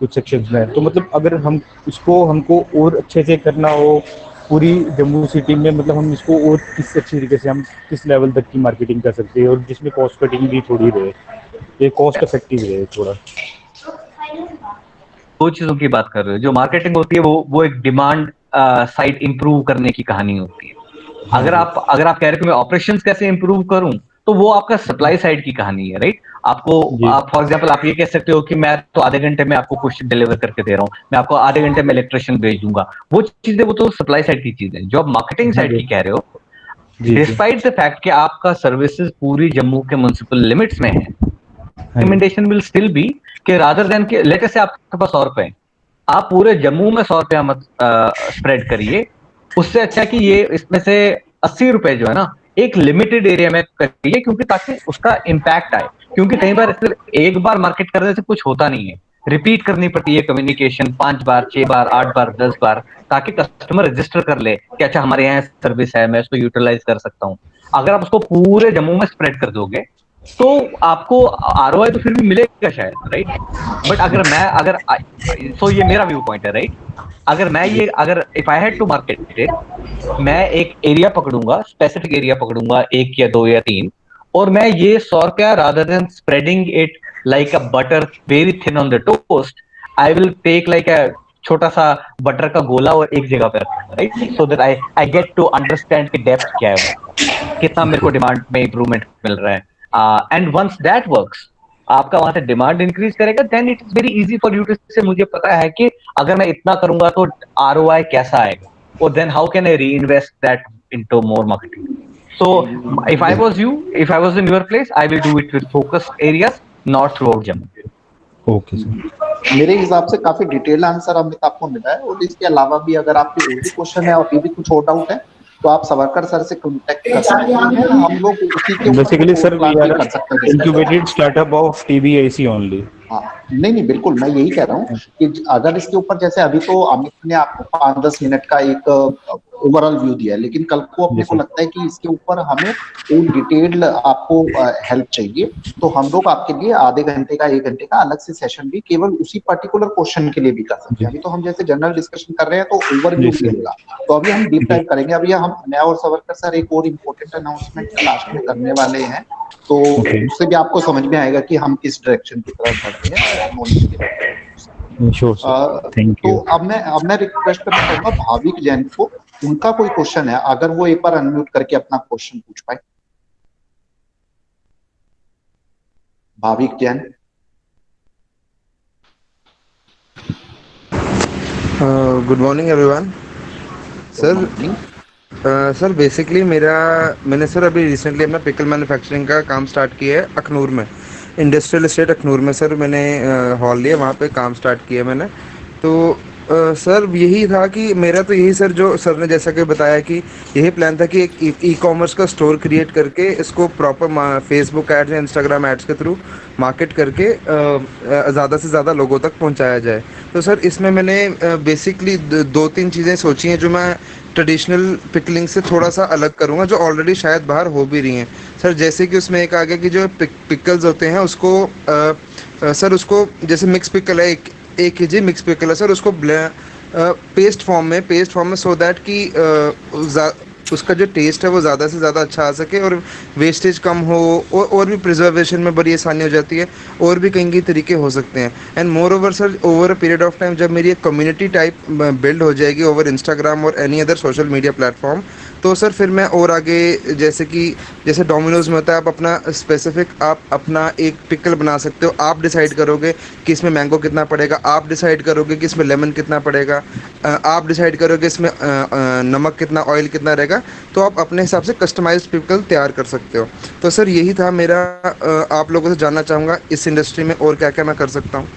कुछ सेक्शंस में। तो मतलब अगर हम इसको, हमको और अच्छे से करना हो पूरी जम्मू सिटी में, मतलब हम इसको और किस अच्छी तरीके से हम किस लेवल तक की मार्केटिंग कर सकते हैं, और जिसमें कॉस्ट कटिंग भी थोड़ी रहे, ये कॉस्ट इफेक्टिव रहे थोड़ा। दो चीजों की बात कर रहे हो, जो मार्केटिंग होती है वो एक डिमांड साइड इंप्रूव करने की कहानी होती है। अगर आप कह रहे हो कि मैं ऑपरेशंस कैसे इंप्रूव करूं, तो वो आपका सप्लाई साइड की कहानी है, राइट। आपको आप फॉर एग्जांपल आप ये कह सकते हो कि मैं तो आधे घंटे में आपको कुछ डिलीवर करके दे रहा हूं, मैं आपको आधे घंटे में इलेक्ट्रिशियन भेज दूंगा। वो चीजें, वो तो सप्लाई साइड की चीज है। जो आप मार्केटिंग साइड की कह रहे हो, डिस्पाइट द फैक्ट कि आपका सर्विसेज पूरी जम्मू के म्युनिसिपल लिमिट्स में है, रिकमेंडेशन विल स्टिल बी कि रादर देन के लेटेस्ट से आपके पास 100 रुपए, आप पूरे जम्मू में 100 रुपया मत स्प्रेड करिए। उससे अच्छा कि ये इसमें से 80 रुपए जो है ना, एक लिमिटेड एरिया में करिए, क्योंकि ताकि उसका इम्पैक्ट आए। क्योंकि कई बार सिर्फ एक बार मार्केट करने से कुछ होता नहीं है, रिपीट करनी पड़ती है कम्युनिकेशन 5 बार, 6 बार, 8 बार, 10 बार, ताकि कस्टमर रजिस्टर कर ले कि अच्छा हमारे यहाँ सर्विस है, मैं इसको यूटिलाइज कर सकता हूँ। अगर आप उसको पूरे जम्मू में स्प्रेड कर दोगे तो आपको आरओआई तो फिर भी मिलेगा शायद, राइट। बट अगर सो ये मेरा व्यू पॉइंट है, राइट। अगर if I had to market it, मैं एक एरिया पकड़ूंगा, स्पेसिफिक एरिया पकड़ूंगा, 1 या 2 या 3, और मैं ये 100 रुपया rather than spreading it like a butter very thin on the toast, I will take like a छोटा सा बटर का गोला और एक जगह पे रखूंगा, right. So that I get to understand कि डेप्थ क्या है, कितना मेरे को डिमांड में इंप्रूवमेंट मिल रहा है। एंड वंस दैट वर्क्स, आपका वहां से डिमांड इंक्रीज करेगा, then it is very easy for you to say, मुझे पता है कि अगर मैं इतना करूंगा तो आरओआई कैसा आएगा, और देन हाउ कैन आई री invest that into more marketing. So if I was you, if I was in your place, I will do it with focused areas, not through out Jammu. Okay sir, मेरे हिसाब से काफी detailed answer Amit आपको मिला है, और इसके अलावा भी अगर आपके और भी क्वेश्चन है और अभी भी कुछ और डाउट है तो आप सावरकर सर से कांटेक्ट कर सकते हैं, हम लोग उसी के ऊपर बेसिकली सर वी प्लान भी आर कर सकते हैं। Incubated startup of TBIC only. हाँ, नहीं नहीं बिल्कुल, मैं यही कह रहा हूँ कि अगर इसके ऊपर, जैसे अभी तो अमित ने आपको 5-10 मिनट का एक ओवरऑल व्यू दिया है, लेकिन कल को अपने को लगता है कि इसके ऊपर हमें और डिटेल्ड आपको हेल्प चाहिए, तो हम लोग आपके लिए आधे घंटे का 1 घंटे का अलग से सेशन भी केवल उसी पर्टिकुलर क्वेश्चन के लिए भी कर सकते हैं। अभी तो हम जैसे जनरल डिस्कशन कर रहे हैं तो ओवरव्यू मिलेगा, तो अभी हम डीप डाइव करेंगे। अभी हम, मैं और सावरकर सर एक और इम्पोर्टेंट अनाउंसमेंट लास्ट में करने वाले हैं, तो उससे भी आपको समझ में आएगा कि हम किस डायरेक्शन की तरफ बढ़ रहे हैं knowledge के लिए। श्योर सर, थैंक तो यू। अब मैं रिक्वेस्ट करना चाहूंगा भाविक जैन को, उनका कोई क्वेश्चन है, अगर वो एक बार अनम्यूट करके अपना क्वेश्चन पूछ पाए। Bhavik Jain. Good morning everyone. Sir sir basically मैंने सर अभी रिसेंटली अपना पिकल मैन्युफैक्चरिंग का काम स्टार्ट किया है अखनूर में, इंडस्ट्रियल एस्टेट अखनूर में। सर मैंने हॉल लिया, वहाँ पे काम स्टार्ट किया मैंने। तो सर यही था कि मेरा तो यही सर, जो सर ने जैसा कि बताया कि यही प्लान था कि एक ई कॉमर्स का स्टोर क्रिएट करके इसको प्रॉपर फेसबुक एड्स या इंस्टाग्राम एड्स के थ्रू मार्केट करके ज़्यादा से ज़्यादा लोगों तक पहुंचाया जाए। तो सर इसमें मैंने बेसिकली 2-3 चीज़ें सोची हैं जो मैं ट्रेडिशनल पिकलिंग से थोड़ा सा अलग करूँगा, जो ऑलरेडी शायद बाहर हो भी रही हैं सर। जैसे कि उसमें एक आ गया कि जो पिकल्स होते हैं उसको सर उसको, जैसे मिक्स पिकल है, 1 kg मिक्स पिकल है सर, उसको पेस्ट फॉर्म में सो दैट कि उसका जो टेस्ट है वो ज़्यादा से ज़्यादा अच्छा आ सके और वेस्टेज कम हो, और भी प्रिजर्वेशन में बड़ी आसानी हो जाती है, और भी कई कई तरीके हो सकते हैं। And more over sir, over a period of time जब मेरी एक कम्युनिटी टाइप बिल्ड हो जाएगी ओवर इंस्टाग्राम और any other social media platform, तो सर फिर मैं और आगे, जैसे डोमिनोज में होता है, आप अपना स्पेसिफिक, आप अपना एक पिकल बना सकते हो, आप डिसाइड करोगे कि इसमें मैंगो कितना पड़ेगा, आप डिसाइड करोगे कि इसमें लेमन कितना पड़ेगा, आप डिसाइड करोगे इसमें नमक कितना, ऑयल कितना रहेगा, तो आप अपने हिसाब से कस्टमाइज्ड पिकल तैयार कर सकते हो। तो सर यही था मेरा, आप लोगों से जानना चाहूँगा इस इंडस्ट्री में और क्या क्या मैं कर सकता हूँ।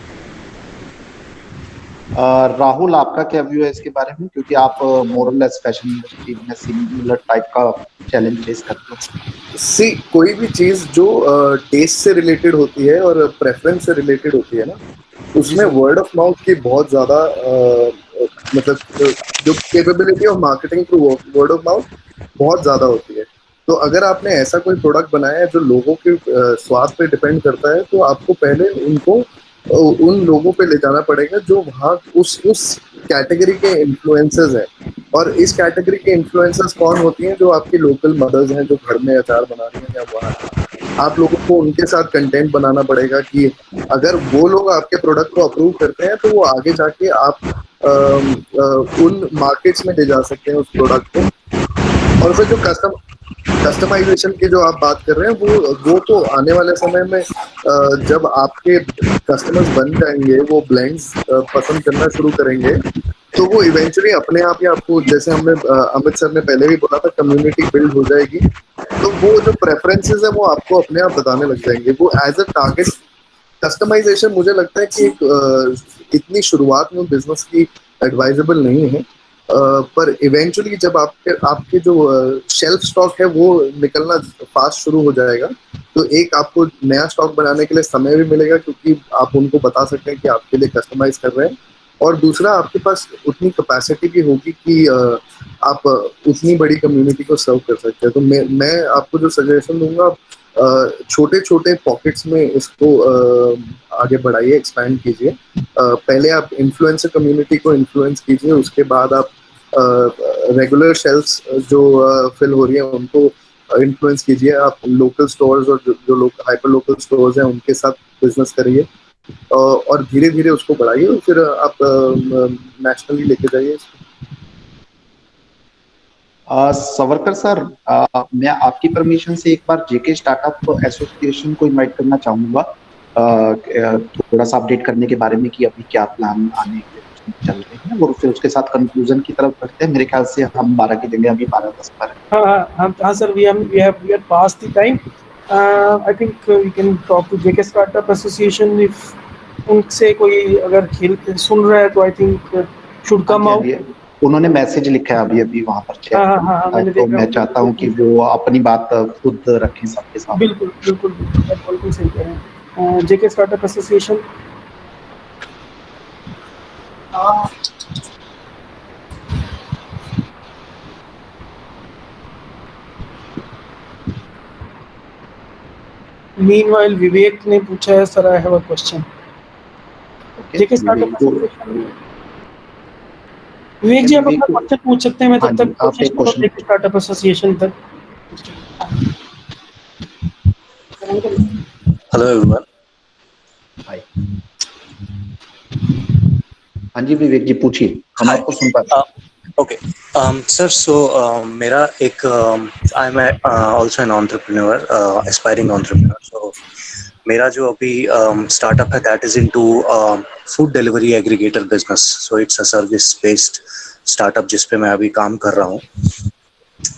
राहुल, आपका क्या व्यू है इसके बारे में, क्योंकि आप मोर लेस फैशन इंडस्ट्री में सिमिलर टाइप का चैलेंज फेस करते हो। सी, कोई भी चीज जो टेस्ट से रिलेटेड होती है और प्रेफरेंस से रिलेटेड होती है ना, जी उसमें सर। वर्ड ऑफ माउथ की बहुत ज्यादा मतलब जो capability of marketing through word of mouth बहुत ज्यादा होती है। तो अगर आपने ऐसा कोई प्रोडक्ट बनाया है जो लोगों के स्वाद पे डिपेंड करता है, तो आपको पहले उनको उन लोगों पे ले जाना पड़ेगा जो वहाँ उस कैटेगरी के इन्फ्लुएंसर्स हैं। और इस कैटेगरी के इन्फ्लुएंसर्स कौन होती हैं? जो आपकी लोकल मदर्स हैं जो घर में अचार बना रही हैं या वहाँ हैं। आप लोगों को उनके साथ कंटेंट बनाना पड़ेगा कि अगर वो लोग आपके प्रोडक्ट को अप्रूव करते हैं तो वो आगे जाके आप उन मार्केट्स में ले जा सकते हैं उस प्रोडक्ट को। और फिर जो कस्टमाइजेशन की जो आप बात कर रहे हैं, वो तो आने वाले समय में जब आपके कस्टमर्स बन जाएंगे, वो ब्लेंड्स पसंद करना शुरू करेंगे, तो वो इवेंचुअली अपने आप ही आपको, जैसे हमने अमित सर ने पहले भी बोला था, कम्युनिटी बिल्ड हो जाएगी। तो वो जो प्रेफरेंसेस है वो आपको अपने आप बताने लग जाएंगे। वो एज अ टारगेट कस्टमाइजेशन मुझे लगता है कि एक इतनी शुरुआत में बिजनेस की एडवाइजेबल नहीं है। पर इवेंचुअली जब आपके आपके जो शेल्फ स्टॉक है वो निकलना फास्ट शुरू हो जाएगा, तो एक आपको नया स्टॉक बनाने के लिए समय भी मिलेगा, क्योंकि आप उनको बता सकते हैं कि आपके लिए कस्टमाइज कर रहे हैं। और दूसरा, आपके पास उतनी कैपेसिटी भी होगी कि आप उतनी बड़ी कम्युनिटी को सर्व कर सकते हैं। तो मैं आपको जो सजेशन दूंगा, छोटे छोटे पॉकेट्स में इसको आगे बढ़ाइए, एक्सपैंड कीजिए। पहले आप इन्फ्लुएंसर कम्युनिटी को इन्फ्लुएंस कीजिए, उसके बाद आप रेगुलर शेल्फ्स जो फिल हो रही है उनको इन्फ्लुएंस कीजिए। आप लोकल स्टोर्स और जो लोग हाइपर लोकल स्टोर्स हैं उनके साथ बिजनेस करिए, और धीरे धीरे उसको बढ़ाइए, और फिर आप नेशनली लेके जाइए इसको। सवरकर सर, मैं आपकी परमिशन से एक बार जेके स्टार्टअप एसोसिएशन को इनवाइट करना चाहूंगा, थोड़ा सा अपडेट करने के बारे में कि अभी क्या प्लान आने के चल रहे हैं, और फिर उसके साथ कंक्लूजन की तरफ बढ़ते हैं। मेरे ख्याल से हम 12 की जगह अभी 12:10 पर हैं। हाँ हाँ हाँ हाँ sir, we have passed the time. I think we can talk to JK Startup Association if उनसे कोई अगर खेल सुन रहा है तो I think should हाँ come जी, हाँ out. जी, उन्होंने मैसेज लिखा है अभी अभी वहां पर हाँ चैट हाँ में। हाँ हाँ, मैंने तो देखा। मैं चाहता हूँ कि वो अपनी बात खुद रखें सबके सामने। बिल्कुल बिल्कुल बिल्कुल, आप बिल्कुल सही कह रहे हैं। JK Startup Association। Meanwhile, विवेक ने पूछा है, sir I have a question. Okay, JK Vivek Startup को, Association। विवेक जी, आप विवेक अपना को, क्वेश्चन पूछ सकते हैं, मैं हाँ तब जी, तक आप कोशिश एक करूँ क्वेश्चन JK स्टार्टअप एसोसिएशन तक। Hello everyone. हाय। हाँ जी विवेक जी, पूछिए, हम Hi. आपको सुन पा रहे Uh, okay. Sir, so मेरा एक I'm also an entrepreneur, aspiring entrepreneur. So मेरा जो अभी startup है, that is into food delivery aggregator business. So it's a service based startup जिस पे मैं अभी काम कर रहा हूँ.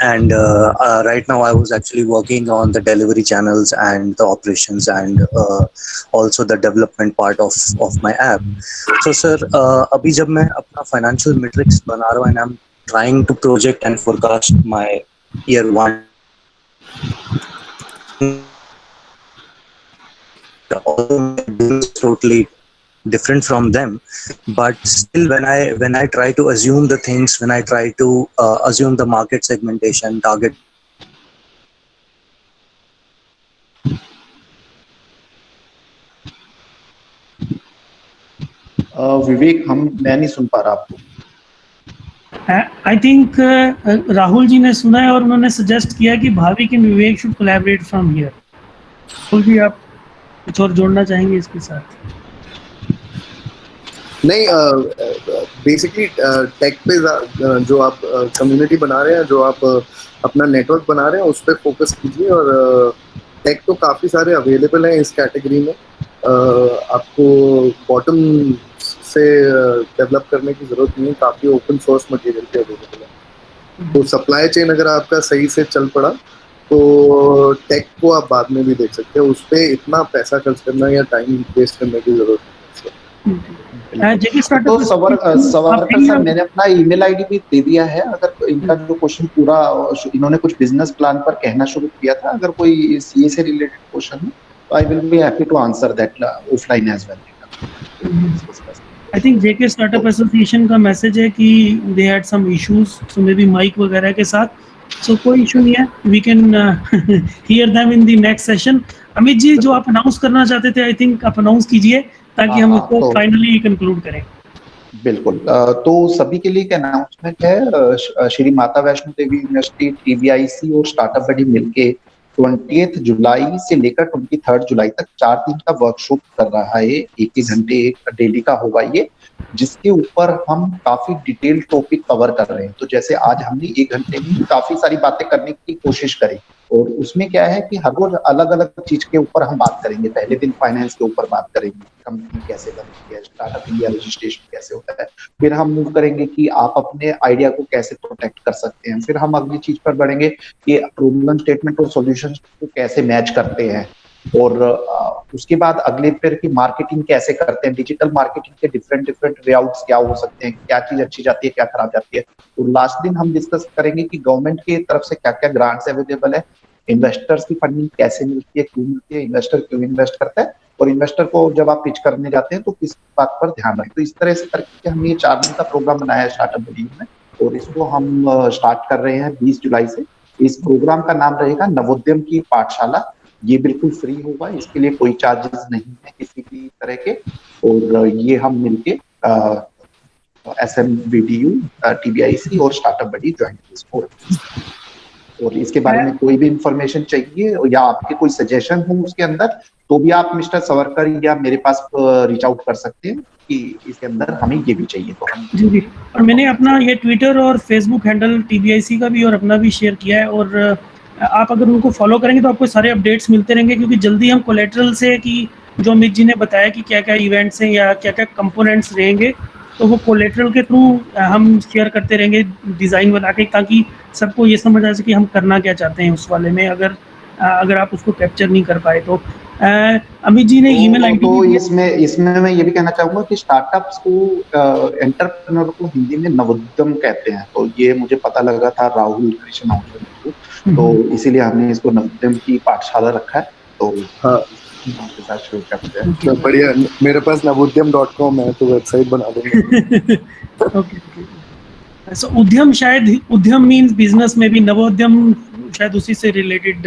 And right now I was actually working on the delivery channels and the operations and also the development part of my app. So sir, अभी जब मैं अपना financial metrics बना रहा हूँ and I'm trying to project and forecast my year one, although my business is totally different from them, but still when I try to assume the things, when I try to assume the market segmentation, target. विवेक, मैं नहीं सुन पा रहा आपको। I think Rahul ji ने सुना है और उन्होंने सजेस्ट किया कि Bhavik and Vivek should collaborate from here. Rahul ji, आप कुछ और जोड़ना चाहेंगे इसके साथ? नहीं, बेसिकली टेक पे जो आप कम्युनिटी बना रहे हैं, जो आप अपना नेटवर्क बना रहे हैं, उस पर फोकस कीजिए। और टेक तो काफ़ी सारे अवेलेबल हैं इस कैटेगरी में। आपको बॉटम से डेवलप करने की ज़रूरत नहीं है, काफ़ी ओपन सोर्स मटेरियल पे अवेलेबल है। तो सप्लाई चेन अगर आपका सही से चल पड़ा तो टेक को आप बाद में भी देख सकते हैं, उस पर इतना पैसा खर्च करना या टाइम वेस्ट करने की ज़रूरत नहीं है। जेके तो स्टार्टअप सवरकर सर, मैंने अपना ईमेल आईडी भी दे दिया है। अगर इनका जो क्वेश्चन पूरा, इन्होंने कुछ बिजनेस प्लान पर कहना शुरू किया था, अगर कोई सीए से रिलेटेड क्वेश्चन है तो I will be happy to answer that offline as well. I think JK startup association का मैसेज है कि they had some issues, so maybe mic वगैरह के साथ, सो कोई इशू नहीं है, we can hear them in the next session. Amit ji, जो आप अनाउंस करना चाहते थे, आई थिंक आप अनाउंस कीजिए ताकि हम इसको फाइनली कंक्लूड करें। बिल्कुल। तो सभी के लिए एक अनाउंसमेंट है। श्री माता वैष्णो देवी यूनिवर्सिटी, टीवीआईसी और स्टार्टअप बडी मिलके 20 जुलाई से लेकर 23 जुलाई तक 4 दिन का वर्कशॉप कर रहा है। एक घंटे एक डेली का होगा ये, जिसके ऊपर हम काफी डिटेल टॉपिक कवर कर रहे हैं। तो जैसे आज हमने 1 घंटे में काफी सारी बातें करने की कोशिश करी, और उसमें क्या है कि हर रोज अलग अलग चीज के ऊपर हम बात करेंगे। पहले दिन फाइनेंस के ऊपर बात करेंगे, कंपनी कैसे बनती है, स्टार्टअप इंडिया रजिस्ट्रेशन कैसे होता है। फिर हम मूव करेंगे कि आप अपने आइडिया को कैसे प्रोटेक्ट कर सकते हैं। फिर हम अगली चीज पर बढ़ेंगे कि प्रॉब्लम स्टेटमेंट और सॉल्यूशन को कैसे मैच करते हैं। और उसके बाद अगले फिर की मार्केटिंग कैसे करते हैं, डिजिटल मार्केटिंग के डिफरेंट डिफरेंट वेआउट्स क्या हो सकते हैं, क्या चीज अच्छी जाती है, क्या खराब जाती है। तो लास्ट दिन हम डिस्कस करेंगे कि गवर्नमेंट की तरफ से क्या क्या ग्रांट्स अवेलेबल है, इन्वेस्टर्स की फंडिंग कैसे मिलती है, क्यों मिलती है, इन्वेस्टर क्यों इन्वेस्ट करता है, और इन्वेस्टर को जब आप पिच करने जाते हैं तो किस बात पर ध्यान रखें। तो इस तरह से करके हमने ये 4 दिन का प्रोग्राम बनाया है स्टार्टअप बडी में, और इसको हम स्टार्ट कर रहे हैं 20 जुलाई से। इस प्रोग्राम का नाम रहेगा नवोद्यम की पाठशाला। ये बिल्कुल फ्री होगा, इसके लिए कोई चार्जेस नहीं है किसी भी तरह के। और ये हम मिलके SMBDU, TBIC और स्टार्टअप बडी ज्वाइन। और इसके बारे में कोई भी इंफॉर्मेशन चाहिए या आपके कोई सजेशन हो उसके अंदर, तो भी आप मिस्टर सवरकर या मेरे पास रीच आउट कर सकते हैं कि इसके अंदर हमें ये भी चाहिए। तो हम जी, और मैंने अपना ये ट्विटर और फेसबुक हैंडल TBIC का भी और अपना भी शेयर किया है, और आप अगर उनको फॉलो करेंगे तो आपको सारे अपडेट्स मिलते रहेंगे, क्योंकि जल्दी हम कोलेटरल से, कि जो अमित जी ने बताया कि क्या क्या इवेंट्स हैं या क्या क्या कंपोनेंट्स रहेंगे, तो वो कोलेटरल के थ्रू हम शेयर करते रहेंगे डिज़ाइन बना के, ताकि सबको ये समझ आ सके हम करना क्या चाहते हैं उस वाले में, अगर आप उसको कैप्चर नहीं कर पाए तो। अमित जी ने ईमेल आईडी तो इसमें मैं ये भी कहना चाहूंगा कि स्टार्टअप्स को, एंटरप्रेन्योर को हिंदी में नवोद्यम कहते हैं। तो ये मुझे पता लगा था राहुल कृष्ण को, तो इसीलिए हमने इसको नवोद्यम की पाठशाला रखा है। तो हाँ, आपके साथ शुरू करते हैं। तो बढ़िया, मेरे पास navodyam.com है, तो वेबसाइट बना देंगे। ओके, सो उद्यम, शायद उद्यम मींस बिजनेस में भी, नवोद्यम शायद उसी से रिलेटेड।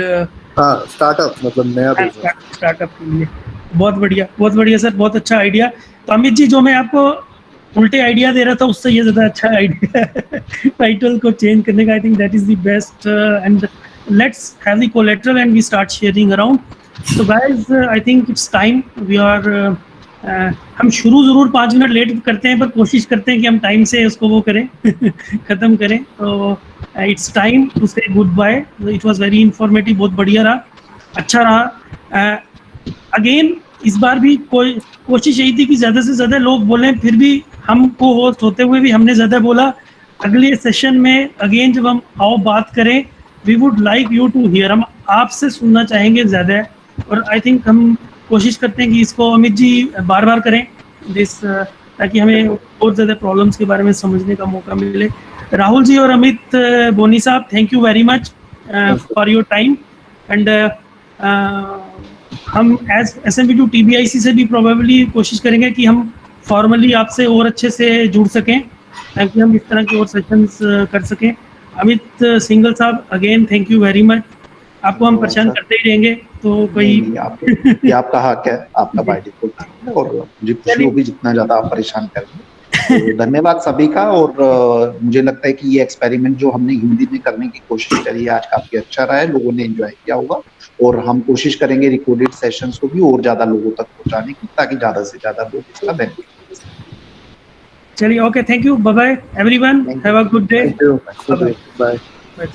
हाँ, स्टार्टअप मतलब नया बिजनेस। स्टार्टअप के लिए बहुत बढ़िया सर, बहुत अच्छा आइडिया। तो अमित जी, जो मैं आपको उल्टे आइडिया दे रहा था उससे ये ज्यादा अच्छा आइडिया टाइटल को चेंज करने का। I think that is the best, and let's have the collateral and we start sharing around. So guys, I think it's time. We are हम शुरू जरूर 5 मिनट लेट करते हैं, पर कोशिश करते हैं कि हम टाइम से उसको वो करें ख़त्म करें। तो it's time to say goodbye. It was very informative, बहुत बढ़िया रहा, अच्छा रहा। अगेन इस बार भी कोई कोशिश यही थी कि ज़्यादा से ज़्यादा लोग बोलें, फिर भी हमको होस्ट होते हुए भी हमने ज़्यादा बोला। अगले सेशन में अगेन जब हम आओ बात करें, we would like you to hear, हम आपसे सुनना चाहेंगे ज़्यादा। और आई थिंक हम कोशिश करते हैं कि इसको अमित जी बार बार करें दिस, ताकि हमें बहुत ज़्यादा प्रॉब्लम्स के बारे में समझने का मौका मिले। राहुल जी और अमित बोनी साहब, thank you very much for your time. And हम एज SMBDU TBIC से भी प्रोबेबली कोशिश करेंगे कि हम फॉर्मली आपसे और अच्छे से जुड़ सकें, ताकि हम इस तरह के और सेशंस कर सकें। अमित सिंगल साहब, again thank you very much. आपको हम परेशान करते ही रहेंगे, तो कोई ये आपका हक है, आपका बाय डिफॉल्ट है, और मुझे खुशी होगी जितना ज्यादा आप परेशान करेंगे। तो धन्यवाद सभी का। और मुझे लगता है कि ये एक्सपेरिमेंट जो हमने हिंदी में करने की कोशिश करी है आज काफी अच्छा रहा है, लोगों ने एंजॉय किया होगा। और हम कोशिश करेंगे रिकॉर्डेड सेशंस को भी और ज्यादा लोगों तक पहुंचाने की, ताकि ज्यादा से ज्यादा लोग इसका बेनिफिट ले सकें। चलिए, okay, thank you, bye bye everyone, have a good day, thank you, bye. Bye.